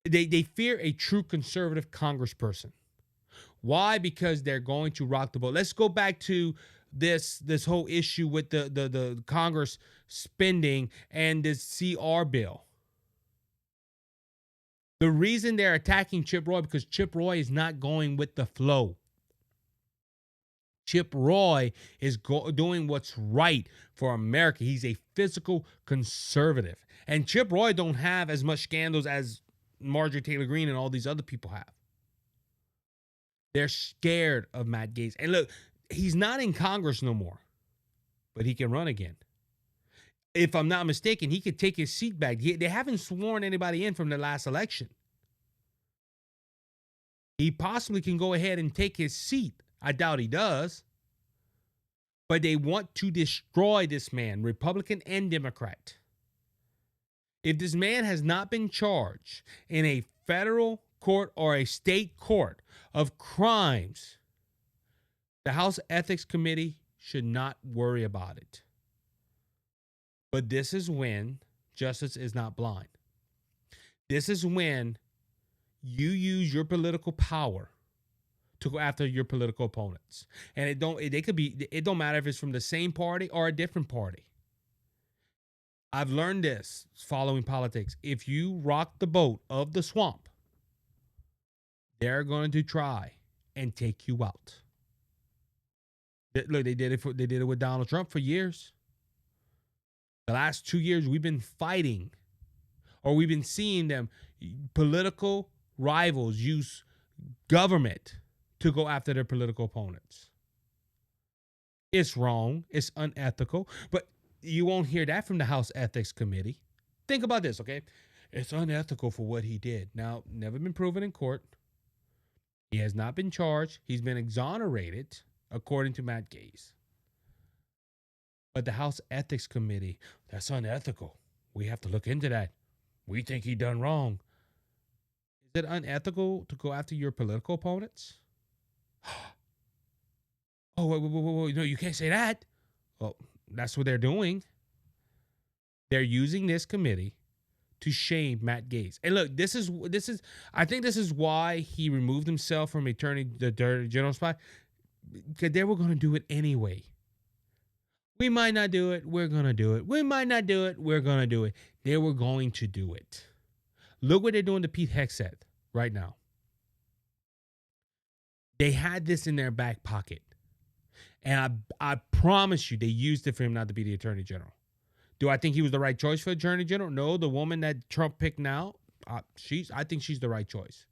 They fear a true conservative congressperson. Why? Because they're going to rock the boat. Let's go back to this whole issue with the Congress spending and this CR bill. The reason they're attacking Chip Roy because Chip Roy is not going with the flow. Chip Roy is doing what's right for America. He's a physical conservative. And Chip Roy don't have as much scandals as Marjorie Taylor Greene and all these other people have. They're scared of Matt Gaetz. And look, he's not in Congress no more, but he can run again. If I'm not mistaken, he could take his seat back. They haven't sworn anybody in from the last election. He possibly can go ahead and take his seat. I doubt he does. But they want to destroy this man, Republican and Democrat. If this man has not been charged in a federal court or a state court of crimes, the House Ethics Committee should not worry about it. But this is when justice is not blind. This is when you use your political power to go after your political opponents. And it don't matter if it's from the same party or a different party. I've learned this following politics. If you rock the boat of the swamp, they're going to try and take you out. Look, they did it with Donald Trump for years. The last 2 years, we've been fighting, or we've been seeing them, political rivals use government to go after their political opponents. It's wrong. It's unethical. But you won't hear that from the House Ethics Committee. Think about this, okay? It's unethical for what he did. Now, never been proven in court. He has not been charged. He's been exonerated, according to Matt Gaetz. But the House Ethics Committee, that's unethical. We have to look into that. We think he done wrong. Is it unethical to go after your political opponents? Oh, wait, no, you can't say that. Well, that's what they're doing. They're using this committee to shame Matt Gaetz. And look, this is I think this is why he removed himself from the Attorney General spot, because they were going to do it anyway. We might not do it. We're going to do it. We might not do it. We're going to do it. They were going to do it. Look what they're doing to Pete Hegseth right now. They had this in their back pocket. And I promise you, they used it for him not to be the Attorney General. Do I think he was the right choice for Attorney General? No, the woman that Trump picked now, I think she's the right choice.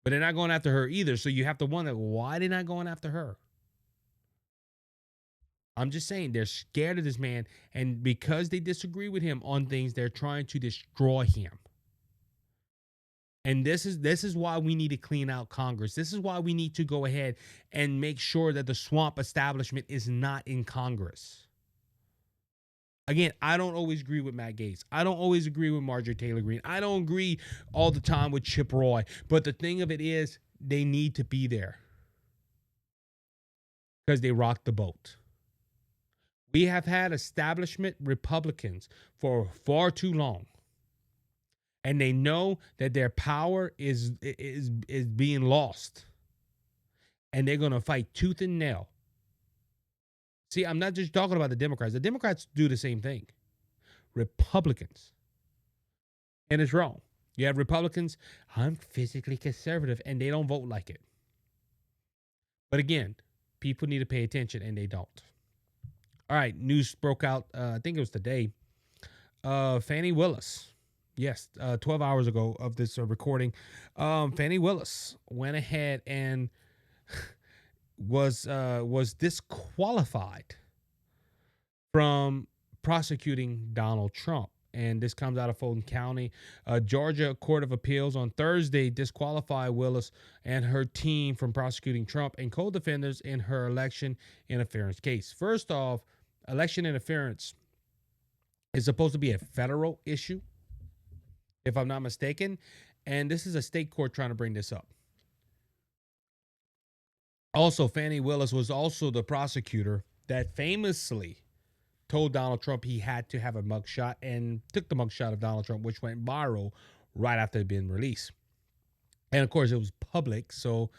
But they're not going after her either. So you have to wonder, why they're not going after her? I'm just saying, they're scared of this man. And because they disagree with him on things, they're trying to destroy him. And this is why we need to clean out Congress. This is why we need to go ahead and make sure that the swamp establishment is not in Congress. Again, I don't always agree with Matt Gaetz. I don't always agree with Marjorie Taylor Greene. I don't agree all the time with Chip Roy. But the thing of it is, they need to be there because they rocked the boat. We have had establishment Republicans for far too long. And they know that their power is being lost. And they're going to fight tooth and nail. See, I'm not just talking about the Democrats. The Democrats do the same thing. Republicans. And it's wrong. You have Republicans, I'm physically conservative, and they don't vote like it. But again, people need to pay attention, and they don't. All right, news broke out, I think it was today. Fannie Willis. Yes, 12 hours ago of this recording. Fannie Willis went ahead and was disqualified from prosecuting Donald Trump. And this comes out of Fulton County. Georgia Court of Appeals on Thursday disqualified Willis and her team from prosecuting Trump and co-defendants in her election interference case. First off, election interference is supposed to be a federal issue, if I'm not mistaken. And this is a state court trying to bring this up. Also, Fannie Willis was also the prosecutor that famously told Donald Trump he had to have a mugshot and took the mugshot of Donald Trump, which went viral right after it had been released. And of course, it was public, so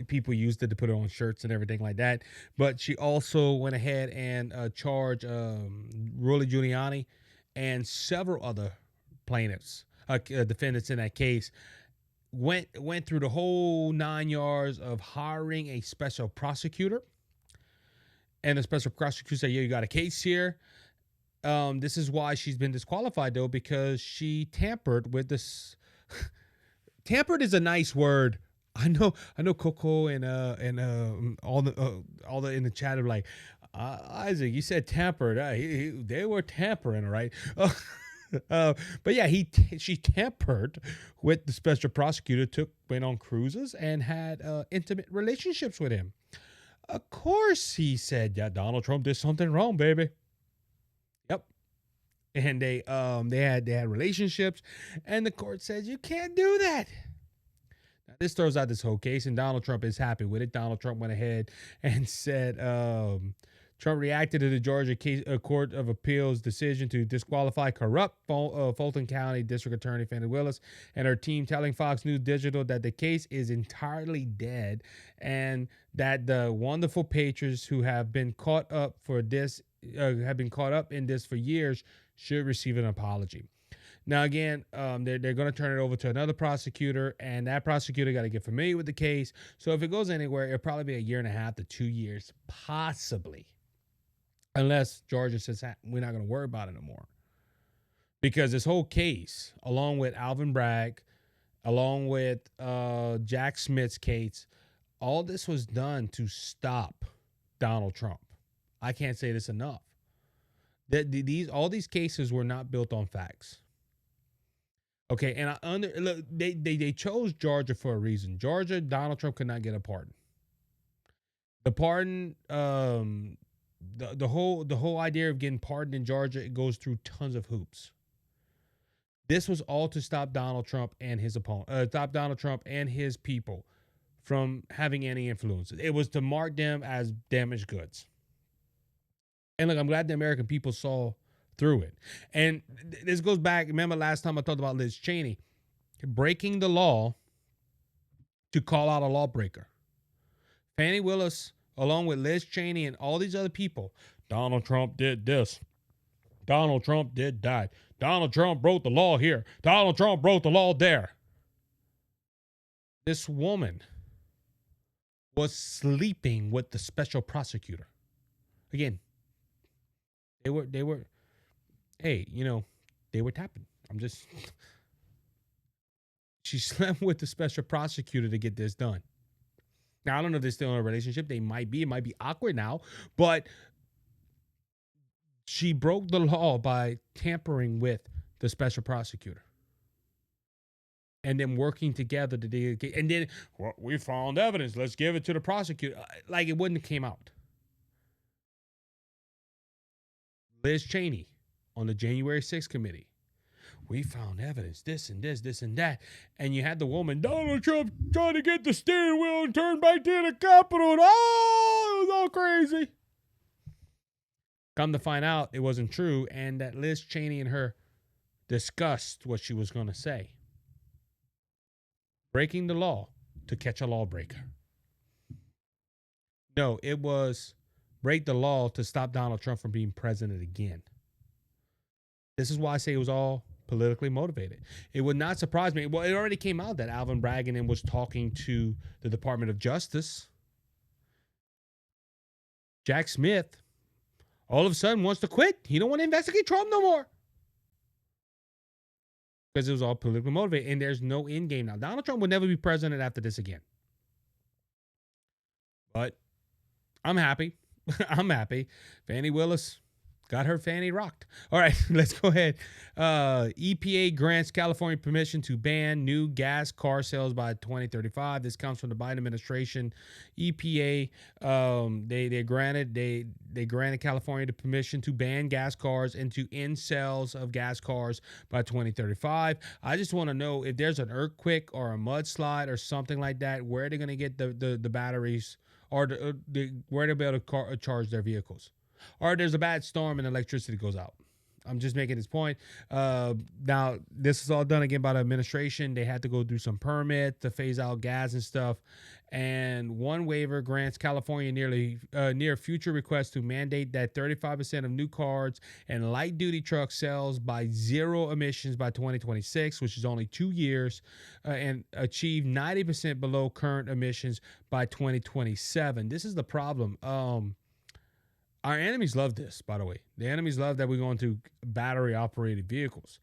people used it to put it on shirts and everything like that. But she also went ahead and charged Rudy Giuliani and several other plaintiffs, defendants in that case. Went through the whole 9 yards of hiring a special prosecutor. And the special prosecutor said, yeah, you got a case here. This is why she's been disqualified, though, because she tampered with this. Tampered is a nice word. I know Coco and all the in the chat are like, Isaac, you said tampered. They were tampering, all right? But yeah, she tampered with the special prosecutor, went on cruises and had intimate relationships with him. Of course, he said, yeah, Donald Trump did something wrong, baby. Yep. And they had relationships, and the court says you can't do that. Now, this throws out this whole case, and Donald Trump is happy with it. Donald Trump went ahead and said Trump reacted to the Georgia Court of Appeals decision to disqualify corrupt Fulton County District Attorney Fannie Willis and her team, telling Fox News Digital that the case is entirely dead and that the wonderful patriots who have been caught up in this for years should receive an apology. Now, again, they're going to turn it over to another prosecutor, and that prosecutor got to get familiar with the case. So if it goes anywhere, it'll probably be 1.5 to 2 years, possibly. Unless Georgia says, we're not going to worry about it no more. Because this whole case, along with Alvin Bragg, along with Jack Smith's case, all this was done to stop Donald Trump. I can't say this enough. All these cases were not built on facts. Okay, and look, they chose Georgia for a reason. Georgia, Donald Trump could not get a pardon. The pardon, the whole idea of getting pardoned in Georgia, it goes through tons of hoops. This was all to stop Donald Trump and his people from having any influence. It was to mark them as damaged goods. And look, I'm glad the American people saw through it. And this goes back, remember last time I talked about Liz Cheney breaking the law to call out a lawbreaker. Fannie Willis, along with Liz Cheney and all these other people, Donald Trump did this. Donald Trump did that. Donald Trump broke the law here. Donald Trump broke the law there. This woman was sleeping with the special prosecutor. Again, they were, hey, they were tapping. She slept with the special prosecutor to get this done. Now, I don't know if they're still in a relationship. They might be. It might be awkward now. But she broke the law by tampering with the special prosecutor. And then working together to do it. And then, well, we found evidence. Let's give it to the prosecutor. Like it wouldn't have came out. Liz Cheney on the January 6th committee. We found evidence, this and this, this and that. And you had the woman, Donald Trump, trying to get the steering wheel and turn back to the Capitol. Oh, it was all crazy. Come to find out, it wasn't true. And that Liz Cheney and her discussed what she was going to say. Breaking the law to catch a lawbreaker. No, it was break the law to stop Donald Trump from being president again. This is why I say it was all politically motivated. It would not surprise me. Well, it already came out that Alvin Bragg was talking to the Department of Justice. Jack Smith all of a sudden wants to quit. He don't want to investigate Trump no more. Because it was all politically motivated, and there's no end game now. Donald Trump will never be president after this again. But I'm happy. I'm happy. Fannie Willis got her fanny rocked. All right, let's go ahead. EPA grants California permission to ban new gas car sales by 2035. This comes from the Biden administration. EPA, they granted California the permission to ban gas cars and to end sales of gas cars by 2035. I just want to know if there's an earthquake or a mudslide or something like that, where they're going to get the batteries or where they'll be able to charge their vehicles. Or there's a bad storm and electricity goes out. I'm just making this point. Now, this is all done again by the administration. They had to go through some permit to phase out gas and stuff. And one waiver grants California near future requests to mandate that 35% of new cars and light-duty truck sales by zero emissions by 2026, which is only 2 years, and achieve 90% below current emissions by 2027. This is the problem. Our enemies love this, by the way. The enemies love that we're going to battery-operated vehicles.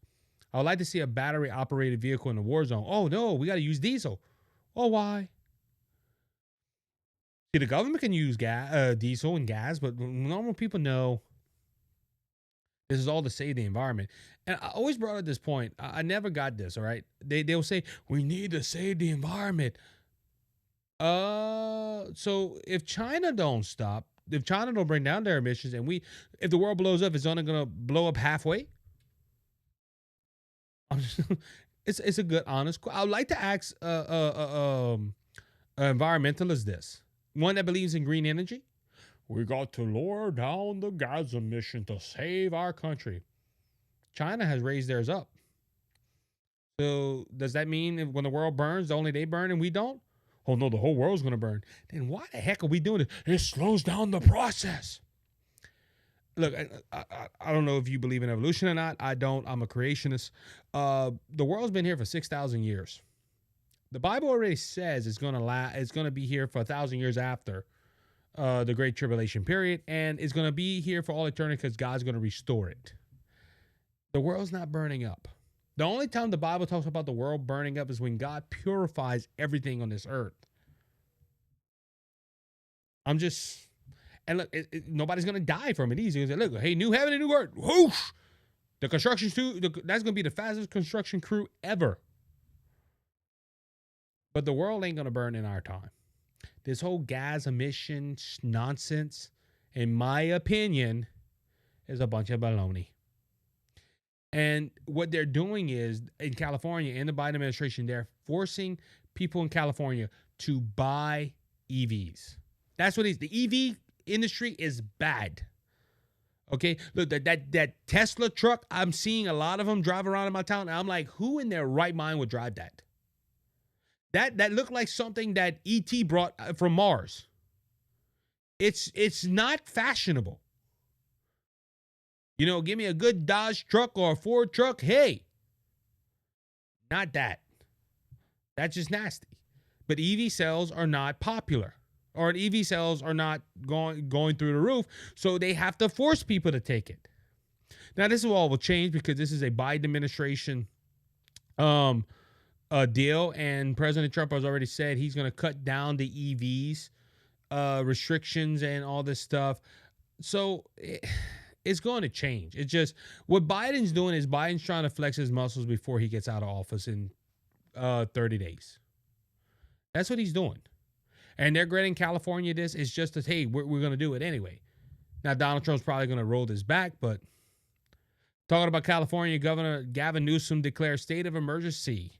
I would like to see a battery-operated vehicle in the war zone. Oh, no, we got to use diesel. Oh, why? See, the government can use diesel and gas, but normal people know this is all to save the environment. And I always brought up this point. I never got this, all right? They'll say, we need to save the environment. So if China don't stop, if China don't bring down their emissions, and if the world blows up, it's only going to blow up halfway. It's a good, honest. I would like to ask an environmentalist this, one that believes in green energy. We got to lower down the gas emission to save our country. China has raised theirs up. So does that mean when the world burns, only they burn and we don't? Oh, no, the whole world's going to burn. Then why the heck are we doing it? It slows down the process. Look, I don't know if you believe in evolution or not. I don't. I'm a creationist. The world's been here for 6,000 years. The Bible already says it's going to be here for 1,000 years after the Great Tribulation period, and it's going to be here for all eternity because God's going to restore it. The world's not burning up. The only time the Bible talks about the world burning up is when God purifies everything on this earth. And look, nobody's going to die from it easy. Look, hey, new heaven and new earth. Whoosh! The construction crew, that's going to be the fastest construction crew ever. But the world ain't going to burn in our time. This whole gas emission nonsense, in my opinion, is a bunch of baloney. And what they're doing is, in California, in the Biden administration, they're forcing people in California to buy EVs. That's what it is. The EV industry is bad. Okay? Look, that Tesla truck, I'm seeing a lot of them drive around in my town, and I'm like, who in their right mind would drive that? That looked like something that E.T. brought from Mars. It's not fashionable. You know, give me a good Dodge truck or a Ford truck. Hey, not that. That's just nasty. But EV sales are not popular, or EV sales are not going through the roof. So they have to force people to take it. Now, this all will change because this is a Biden administration deal, and President Trump has already said he's going to cut down the EVs restrictions and all this stuff. So it's going to change. It's just what Biden's doing is Biden's trying to flex his muscles before he gets out of office in 30 days. That's what he's doing. And they're granting California this. It's just that, hey, we're going to do it anyway. Now, Donald Trump's probably going to roll this back, but talking about California, Governor Gavin Newsom declared state of emergency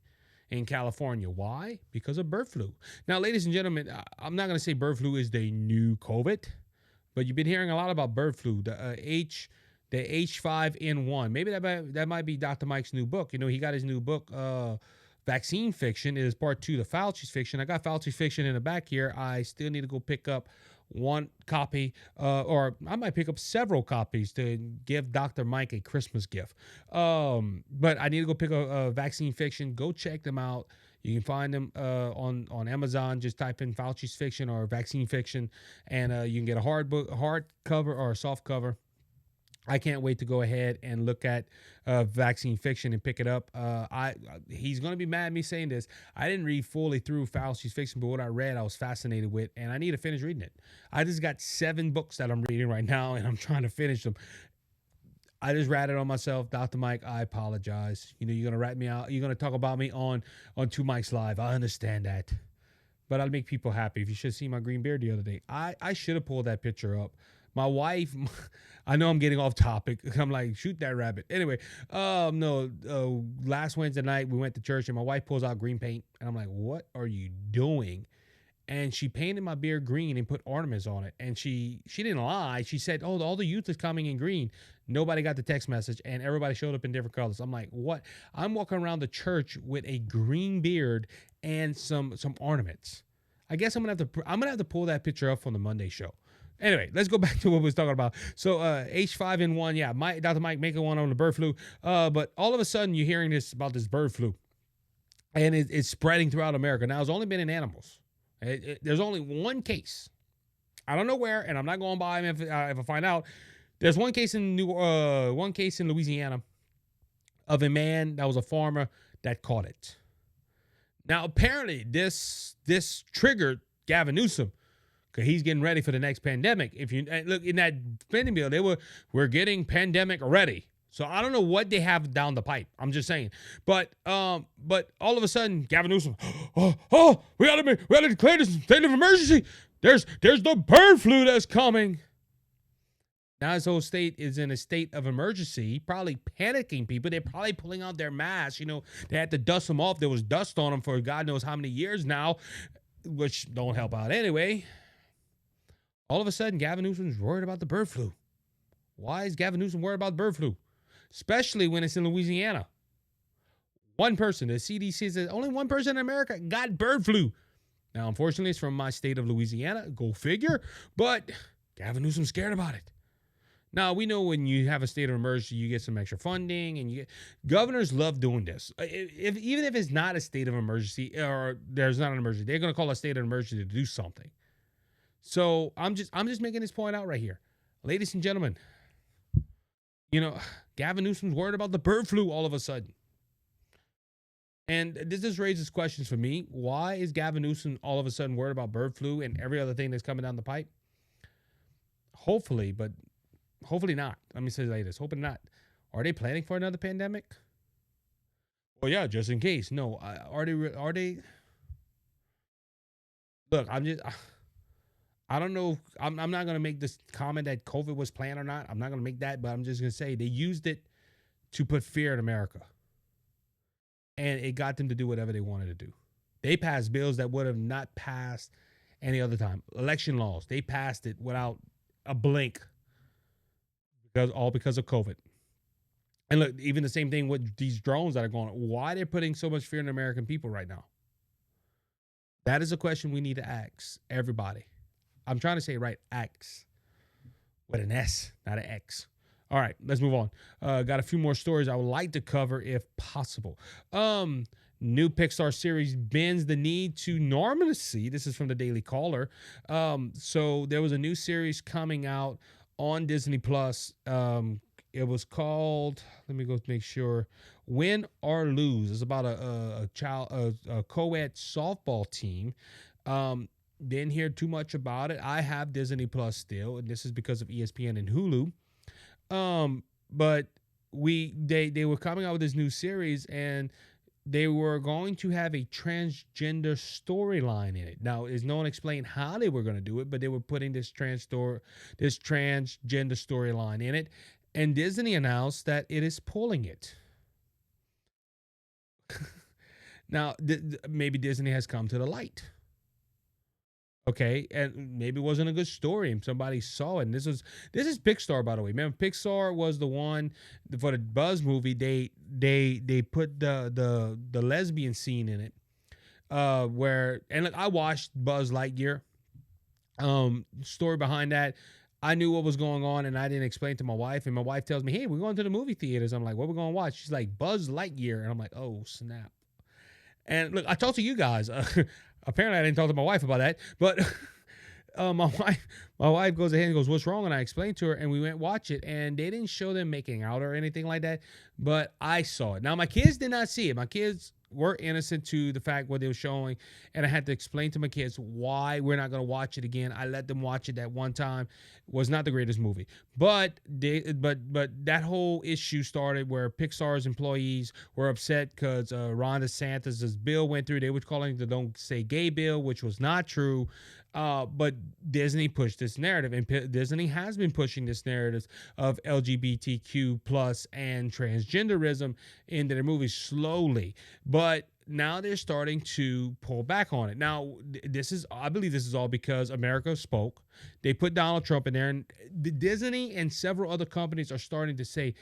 in California. Why? Because of bird flu. Now, ladies and gentlemen, I'm not going to say bird flu is the new COVID, but you've been hearing a lot about bird flu, the H5N1. Maybe that might be Dr. Mike's new book. You know, he got his new book, Vaccine Fiction. It is part 2 to Fauci's Fiction. I got Fauci's Fiction in the back here. I still need to go pick up one copy, or I might pick up several copies to give Dr. Mike a Christmas gift. But I need to go pick a Vaccine Fiction. Go check them out. You can find them on Amazon. Just type in Fauci's Fiction or Vaccine Fiction, and you can get a hard cover or a soft cover. I can't wait to go ahead and look at Vaccine Fiction and pick it up. He's going to be mad at me saying this. I didn't read fully through Fauci's Fiction, but what I read, I was fascinated with, and I need to finish reading it. I just got 7 books that I'm reading right now, and I'm trying to finish them. I just ratted on myself. Dr. Mike, I apologize. You're going to rat me out. You're going to talk about me on 2 Mics Live. I understand that. But I'll make people happy. If you should see my green beard the other day, I should have pulled that picture up. My wife, I know I'm getting off topic. I'm like, shoot that rabbit. Anyway, last Wednesday night we went to church and my wife pulls out green paint. And I'm like, what are you doing? And she painted my beard green and put ornaments on it. And she didn't lie. She said, oh, all the youth is coming in green. Nobody got the text message and everybody showed up in different colors. I'm like, what? I'm walking around the church with a green beard and some ornaments. I guess I'm gonna have to pull that picture up from the Monday show. Anyway, let's go back to what we was talking about. So H5N1, yeah, Dr. Mike making one on the bird flu. But all of a sudden you're hearing about this bird flu. And it's spreading throughout America. Now, it's only been in animals. There's only one case. I don't know where, and I'm not going by him if I find out. There's one case in Louisiana of a man that was a farmer that caught it. Now, apparently, this triggered Gavin Newsom because he's getting ready for the next pandemic. If you look in that spending bill, we're getting pandemic ready. So I don't know what they have down the pipe. I'm just saying. But all of a sudden, Gavin Newsom, we gotta declare this state of emergency. There's the bird flu that's coming. Now his whole state is in a state of emergency, probably panicking people. They're probably pulling out their masks. They had to dust them off. There was dust on them for God knows how many years now, which don't help out anyway. All of a sudden, Gavin Newsom's worried about the bird flu. Why is Gavin Newsom worried about bird flu? Especially when it's in Louisiana. One person, the CDC says only one person in America got bird flu. Now, unfortunately, it's from my state of Louisiana. Go figure. But Gavin Newsom's scared about it. Now, we know when you have a state of emergency, you get some extra funding, and governors love doing this. Even if it's not a state of emergency or there's not an emergency, they're going to call a state of emergency to do something. So I'm just making this point out right here, ladies and gentlemen. Gavin Newsom's worried about the bird flu all of a sudden. And this just raises questions for me. Why is Gavin Newsom all of a sudden worried about bird flu and every other thing that's coming down the pipe? Hopefully not. Let me say it like this. Hoping not. Are they planning for another pandemic? Well, yeah, just in case. No. Are they? Look, I don't know. I'm not going to make this comment that COVID was planned or not. I'm not going to make that, but I'm just going to say they used it to put fear in America. And it got them to do whatever they wanted to do. They passed bills that would have not passed any other time. Election laws, they passed it without a blink because of COVID. And look, even the same thing with these drones that are going on. Why they're putting so much fear in American people right now? That is a question we need to ask everybody. I'm trying to say it right, X, with an S, not an X. All right, let's move on. Got a few more stories I would like to cover if possible. New Pixar series bends the need to normalcy. This is from the Daily Caller. So there was a new series coming out on Disney Plus. It was called, let me go make sure, Win or Lose. It's about a co-ed softball team. Didn't hear too much about it. I have Disney Plus still, and this is because of ESPN and Hulu. But they were coming out with this new series, and they were going to have a transgender storyline in it. Now, no one explained how they were going to do it, but they were putting this transgender storyline in it, and Disney announced that it is pulling it. Now, maybe Disney has come to the light. Okay, and maybe it wasn't a good story and somebody saw it. And this is Pixar, by the way. Remember, Pixar was the one for the Buzz movie. They put the lesbian scene in it, where, and look, I watched Buzz Lightyear. story behind that. I knew what was going on, and I didn't explain to my wife. And my wife tells me, "Hey, we're going to the movie theaters." I'm like, "What we going to watch?" She's like, "Buzz Lightyear," and I'm like, "Oh snap!" And look, I talked to you guys. Apparently, I didn't talk to my wife about that, but my wife goes ahead and goes, "What's wrong?" And I explained to her, and we went watch it, and they didn't show them making out or anything like that, but I saw it. Now my kids did not see it. My kids were innocent to the fact what they were showing, and I had to explain to my kids why we're not going to watch it again. I let them watch it that one time. It was not the greatest movie, but that whole issue started where Pixar's employees were upset because Ron DeSantis' bill went through. They were calling it the "Don't Say Gay" bill, which was not true. But Disney pushed this narrative, and Disney has been pushing this narrative of LGBTQ plus and transgenderism into their movies slowly. But now they're starting to pull back on it. Now, I believe this is all because America spoke. They put Donald Trump in there, and Disney and several other companies are starting to say,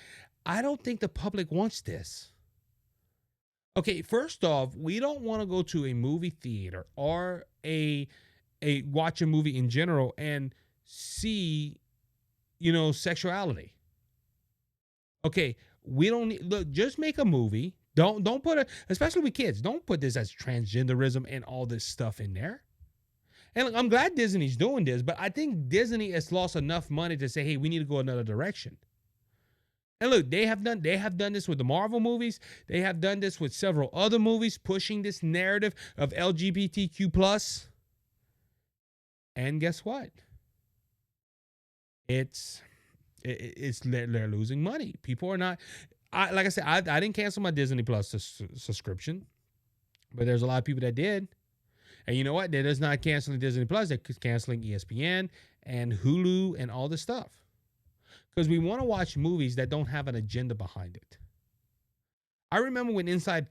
I don't think the public wants this. Okay, first off, we don't want to go to a movie theater or watch a movie in general and see, sexuality. Okay, we don't need, look, just make a movie. Don't put it, especially with kids, don't put this as transgenderism and all this stuff in there. And look, I'm glad Disney's doing this, but I think Disney has lost enough money to say, hey, we need to go another direction. And look, they have done this with the Marvel movies. They have done this with several other movies, pushing this narrative of LGBTQ plus. And guess what? They're losing money. People are not. Like I said, I didn't cancel my Disney Plus subscription, but there's a lot of people that did. And you know what? They're just not canceling Disney Plus. They're canceling ESPN and Hulu and all this stuff because we want to watch movies that don't have an agenda behind it. I remember when Inside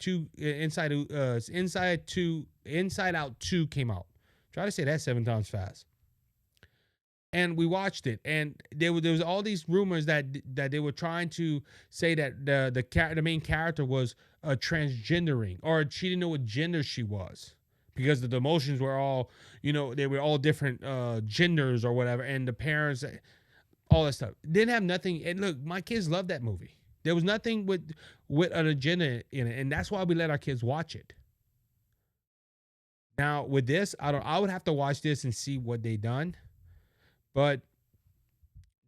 Out 2 came out. Try to say that 7 times fast. And we watched it, and there was all these rumors that they were trying to say that the main character was transgendering, or she didn't know what gender she was because the emotions were all, they were all different genders or whatever, and the parents, all that stuff didn't have nothing. And look, my kids loved that movie. There was nothing with an agenda in it, and that's why we let our kids watch it. Now with this, I would have to watch this and see what they done. But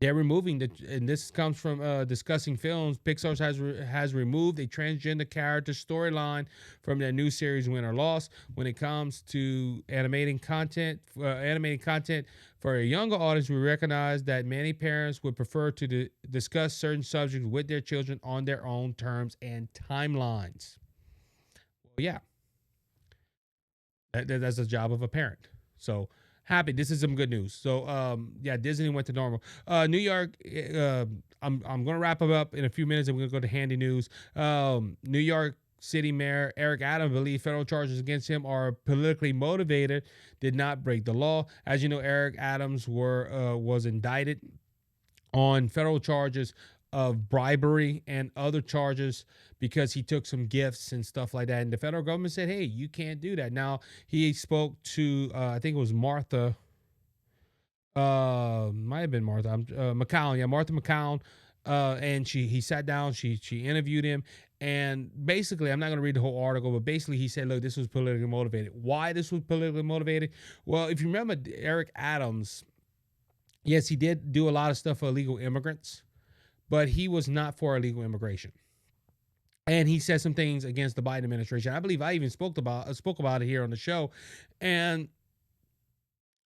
they're removing and this comes from Discussing Films. Pixar has removed a transgender character storyline from their new series Win or Loss. When it comes to animating content for a younger audience, we recognize that many parents would prefer to discuss certain subjects with their children on their own terms and timelines. Well, yeah, that's the job of a parent. So. Happy. This is some good news. So, Disney went to normal. New York. I'm going to wrap it up in a few minutes, and we're going to go to handy news. New York City Mayor Eric Adams believes federal charges against him are politically motivated. Did not break the law. As you know, Eric Adams was indicted on federal charges of bribery and other charges because he took some gifts and stuff like that. And the federal government said, hey, you can't do that. Now, he spoke to, I think it was Martha, might have been Martha, McCown. Yeah, Martha McCown. And he sat down, she interviewed him. And basically, I'm not going to read the whole article, but basically he said, look, this was politically motivated. Why this was politically motivated? Well, if you remember Eric Adams, yes, he did do a lot of stuff for illegal immigrants, but he was not for illegal immigration. And he said some things against the Biden administration. I believe I even spoke about it here on the show. And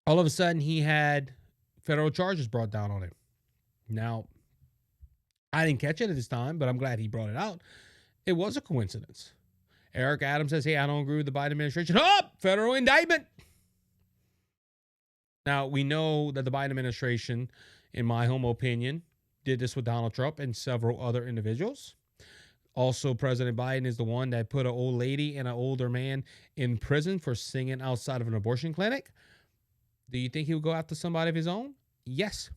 all of a sudden, he had federal charges brought down on him. Now, I didn't catch it at this time, but I'm glad he brought it out. It was a coincidence. Eric Adams says, hey, I don't agree with the Biden administration. Federal indictment. Now, we know that the Biden administration, in my humble opinion, did this with Donald Trump and several other individuals. Also, President Biden is the one that put an old lady and an older man in prison for singing outside of an abortion clinic. Do you think he would go after somebody of his own? Yes.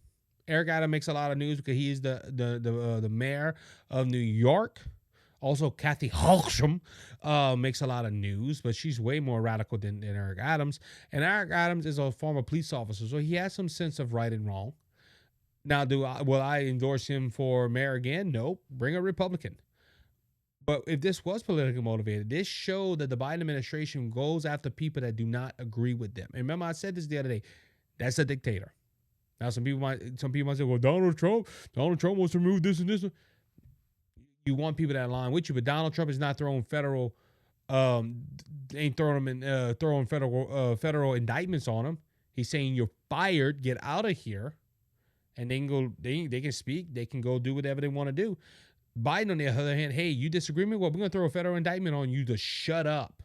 Eric Adams makes a lot of news because he is the mayor of New York. Also, Kathy Hochul makes a lot of news, but she's way more radical than Eric Adams. And Eric Adams is a former police officer, so he has some sense of right and wrong. Now, will I endorse him for mayor again? Nope. Bring a Republican. But if this was politically motivated, this showed that the Biden administration goes after people that do not agree with them. And remember, I said this the other day. That's a dictator. Now, some people might say, "Well, Donald Trump wants to remove this and this." You want people that align with you, but Donald Trump is not throwing federal, ain't throwing them in, throwing federal indictments on him. He's saying you're fired, get out of here, and they can go. They can speak. They can go do whatever they want to do. Biden, on the other hand, hey, you disagree with me? Well, we're gonna throw a federal indictment on you to shut up.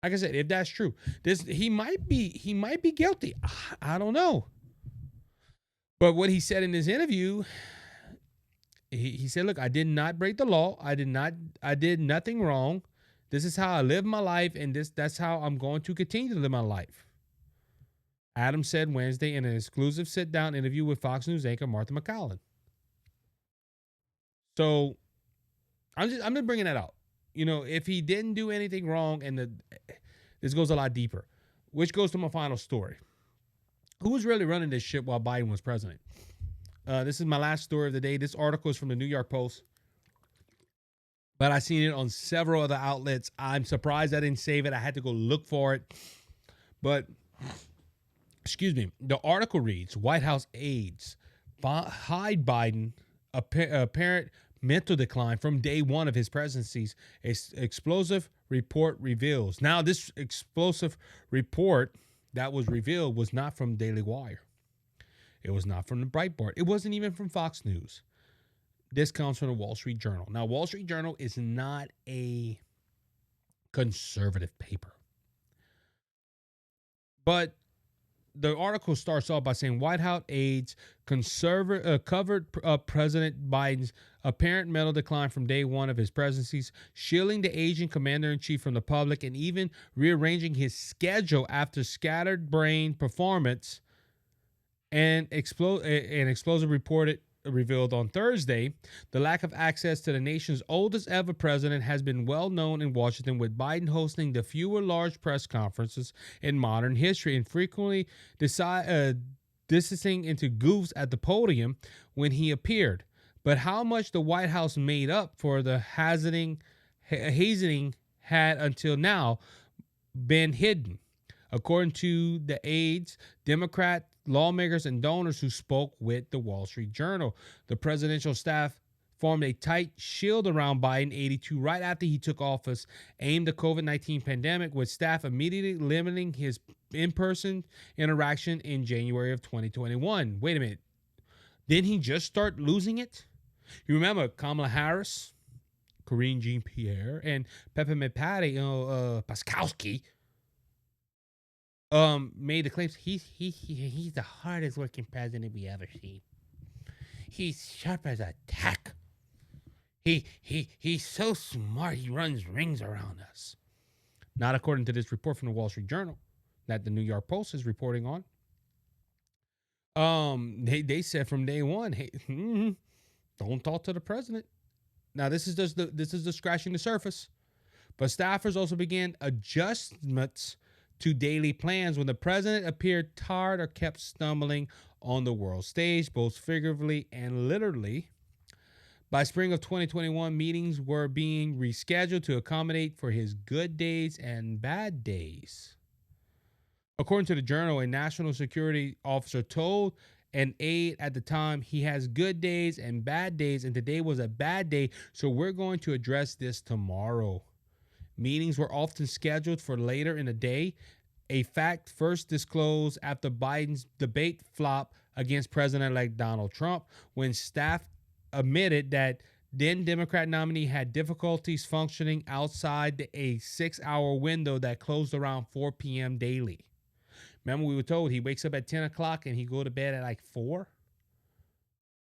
Like I said, if that's true, he might be guilty. I don't know. But what he said in this interview, he said, "Look, I did not break the law. I did nothing wrong. This is how I live my life, and that's how I'm going to continue to live my life." Adams said Wednesday in an exclusive sit-down interview with Fox News anchor Martha McCallum. So I'm just bringing that out. You know, if he didn't do anything wrong, and this goes a lot deeper, which goes to my final story. Who was really running this ship while Biden was president? This is my last story of the day. This article is from the New York Post, but I seen it on several other outlets. I'm surprised I didn't save it. I had to go look for it. But, excuse me, the article reads, White House aides hide Biden apparent mental decline from day one of his presidency's explosive report reveals. Now, this explosive report that was revealed was not from Daily Wire. It was not from the Breitbart. It wasn't even from Fox News. This comes from the Wall Street Journal. Now, Wall Street Journal is not a conservative paper. But the article starts off by saying White House aides covered President Biden's apparent mental decline from day one of his presidency, shielding the aging commander-in-chief from the public and even rearranging his schedule after scattered brain performance. And explosive report revealed on Thursday, the lack of access to the nation's oldest ever president has been well known in Washington, with Biden hosting the fewer large press conferences in modern history and frequently distancing into goofs at the podium when he appeared. But how much the White House made up for the hazening had until now been hidden. According to the aides, Democrat lawmakers and donors who spoke with the Wall Street Journal, the presidential staff formed a tight shield around Biden 82 right after he took office, aimed at the COVID-19 pandemic, with staff immediately limiting his in-person interaction in January of 2021. Wait a minute. Didn't he just start losing it? You remember Kamala Harris, Karine Jean-Pierre, and Peppermint Patty, Paskowski, made the claims he's the hardest working president we ever seen. He's sharp as a tack. He's so smart. He runs rings around us. Not according to this report from the Wall Street Journal that the New York Post is reporting on. They said from day one, hey, don't talk to the president. Now this is just scratching the surface, but staffers also began adjustments to daily plans when the president appeared tired or kept stumbling on the world stage, both figuratively and literally. By spring of 2021, meetings were being rescheduled to accommodate for his good days and bad days. According to the Journal, a national security officer told an aide at the time, he has good days and bad days, and today was a bad day, so we're going to address this tomorrow. Meetings were often scheduled for later in the day, a fact first disclosed after Biden's debate flop against President-elect Donald Trump, when staff admitted that then Democrat nominee had difficulties functioning outside a 6-hour window that closed around 4 p.m. daily. Remember, we were told he wakes up at 10 o'clock and he go to bed at like 4?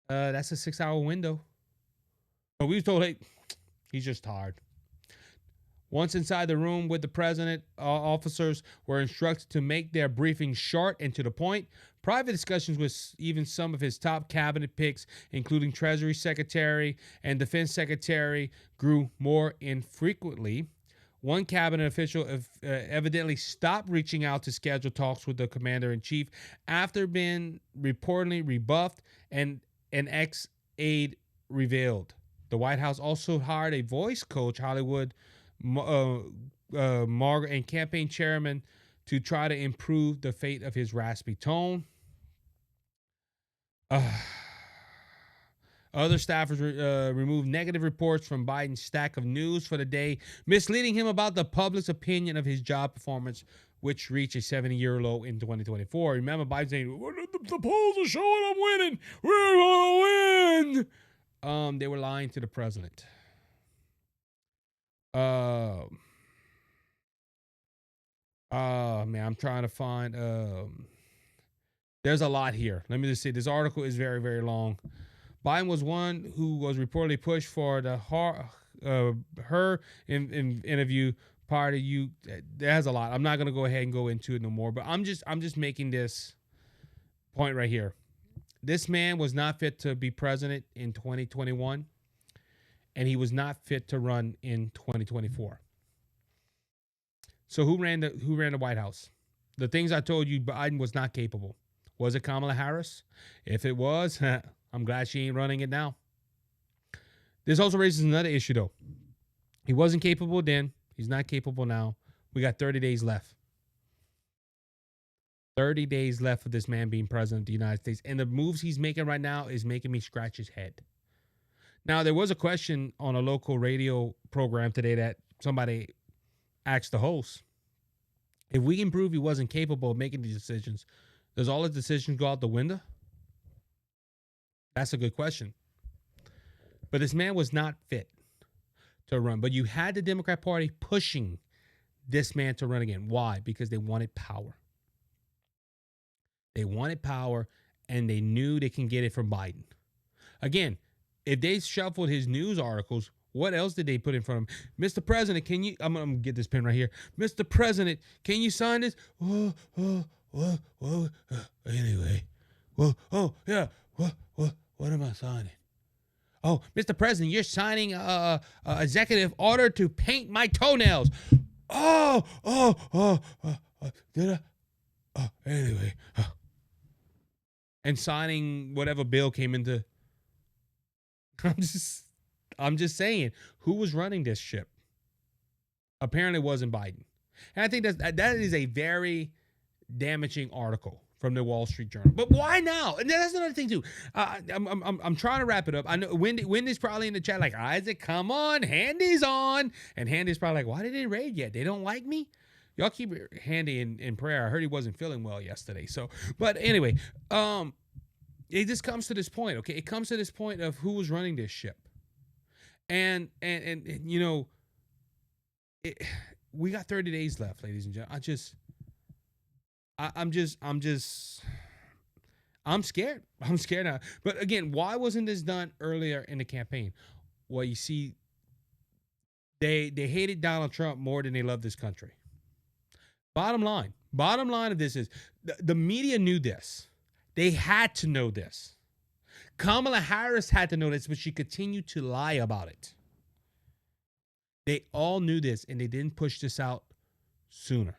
That's a 6-hour window. But we were told, hey, he's just tired. Once inside the room with the president, officers were instructed to make their briefing short and to the point. Private discussions with even some of his top cabinet picks, including Treasury Secretary and Defense Secretary, grew more infrequently. One cabinet official evidently stopped reaching out to schedule talks with the commander-in-chief after being reportedly rebuffed and an ex-aide revealed. The White House also hired a voice coach, Hollywood Margaret, and campaign chairman to try to improve the fate of his raspy tone. Other staffers removed negative reports from Biden's stack of news for the day, misleading him about the public's opinion of his job performance, which reached a 70-year low in 2024. Remember, Biden saying, the polls are showing I'm winning. We're going to win. They were lying to the president. Man, I'm trying to find. There's a lot here. Let me just say, this article is very, very long. Biden was one who was reportedly pushed for the her interview prior to you. There has a lot. I'm not going to go ahead and go into it no more. But I'm just making this point right here. This man was not fit to be president in 2021, and he was not fit to run in 2024. So who ran the White House? The things I told you, Biden was not capable. Was it Kamala Harris? If it was, I'm glad she ain't running it now. This also raises another issue, though. He wasn't capable then. He's not capable now. We got 30 days left. 30 days left of this man being president of the United States. And the moves he's making right now is making me scratch his head. Now, there was a question on a local radio program today that somebody asked the host, if we can prove he wasn't capable of making these decisions, does all his decisions go out the window? That's a good question. But this man was not fit to run. But you had the Democrat Party pushing this man to run again. Why? Because they wanted power. They wanted power, and they knew they can get it from Biden. Again, if they shuffled his news articles, what else did they put in front of him? Mr. President, can you... I'm going to get this pen right here. Mr. President, can you sign this? Anyway. Yeah. What am I signing? Oh, Mr. President, you're signing a executive order to paint my toenails. Did I? Anyway. And signing whatever bill came into... I'm just saying, who was running this ship? Apparently it wasn't Biden. And I think that is a very damaging article from the Wall Street Journal. But why now? And that's another thing too. I'm trying to wrap it up. I know Wendy's probably in the chat like, Isaac, come on, Handy's on. And Handy's probably like, why did they raid yet? They don't like me? Y'all keep Handy in prayer. I heard he wasn't feeling well yesterday. So, but anyway, it just comes to this point, okay? It comes to this point of who was running this ship. And you know, we got 30 days left, ladies and gentlemen. I'm scared. I'm scared now. But again, why wasn't this done earlier in the campaign? Well, you see, they hated Donald Trump more than they love this country. Bottom line of this is the media knew this. They had to know this. Kamala Harris had to know this, but she continued to lie about it. They all knew this, and they didn't push this out sooner.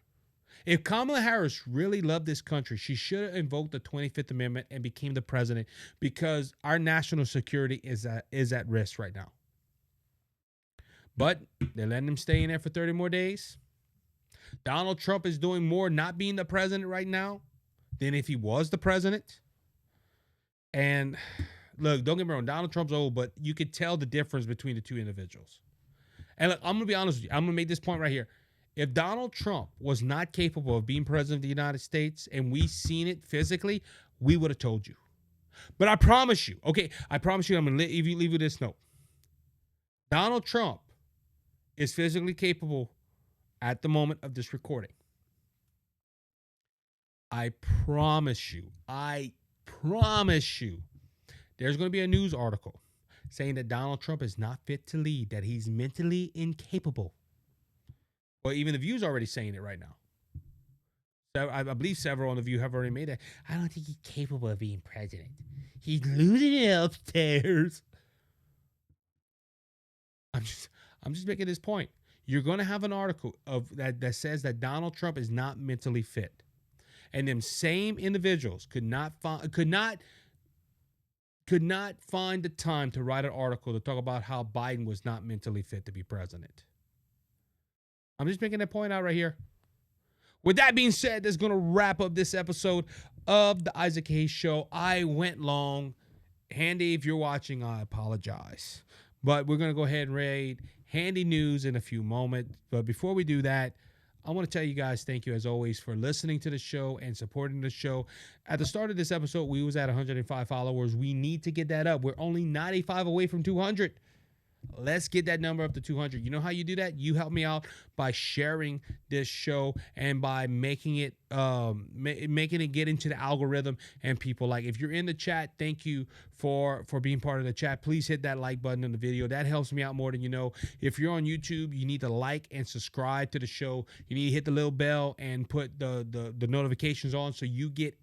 If Kamala Harris really loved this country, she should have invoked the 25th Amendment and became the president, because our national security is at risk right now. But they're letting him stay in there for 30 more days. Donald Trump is doing more not being the president right now than if he was the president. And look, don't get me wrong, Donald Trump's old, but you could tell the difference between the two individuals. And look, I'm going to be honest with you. I'm going to make this point right here. If Donald Trump was not capable of being president of the United States and we seen it physically, we would have told you. But I promise you, okay, I promise you, I'm going to leave you with this note. Donald Trump is physically capable at the moment of this recording. I promise you, there's going to be a news article saying that Donald Trump is not fit to lead, that he's mentally incapable. Well, even the View's already saying it right now. So I believe several on the View have already made it. I don't think he's capable of being president. He's losing it upstairs. I'm just making this point. You're going to have an article of that says that Donald Trump is not mentally fit, and them same individuals could not find the time to write an article to talk about how Biden was not mentally fit to be president. I'm just making that point out right here. With that being said, that's going to wrap up this episode of the Isaac Hayes Show. I went long. Handy, if you're watching, I apologize. But we're going to go ahead and read Handy News in a few moments. But before we do that, I want to tell you guys thank you, as always, for listening to the show and supporting the show. At the start of this episode, we was at 105 followers. We need to get that up. We're only 95 away from 200. Let's get that number up to 200. You know how you do that? You help me out by sharing this show and by making it get into the algorithm and people like. If you're in the chat, thank you for being part of the chat. Please hit that like button on the video. That helps me out more than you know. If you're on YouTube, you need to like and subscribe to the show. You need to hit the little bell and put the notifications on so you get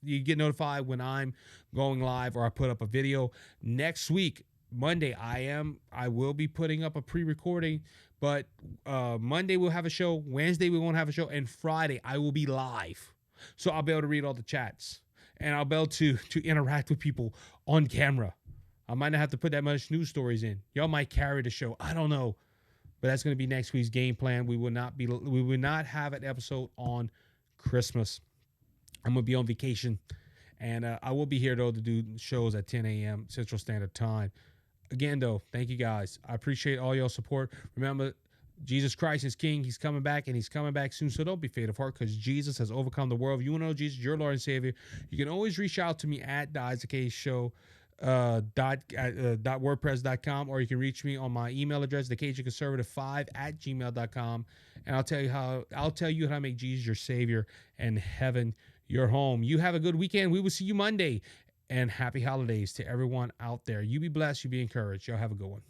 you get notified when I'm going live or I put up a video. Next week, Monday, I will be putting up a pre-recording, but Monday we'll have a show. Wednesday we won't have a show, and Friday I will be live, so I'll be able to read all the chats and I'll be able to interact with people on camera. I might not have to put that much news stories in. Y'all might carry the show. I don't know, but that's going to be next week's game plan. We will not have an episode on Christmas. I'm gonna be on vacation, and I will be here though to do shows at 10 a.m. Central Standard Time. Again, though, thank you guys. I appreciate all your support. Remember, Jesus Christ is King. He's coming back, and he's coming back soon. So don't be faint of heart, because Jesus has overcome the world. If you want to know Jesus, your Lord and Savior, you can always reach out to me at the Isaac Hayes Show .wordpress.com, or you can reach me on my email address, thecajunconservative5@gmail.com, and I'll tell you how to make Jesus your Savior and heaven your home. You have a good weekend. We will see you Monday. And happy holidays to everyone out there. You be blessed. You be encouraged. Y'all have a good one.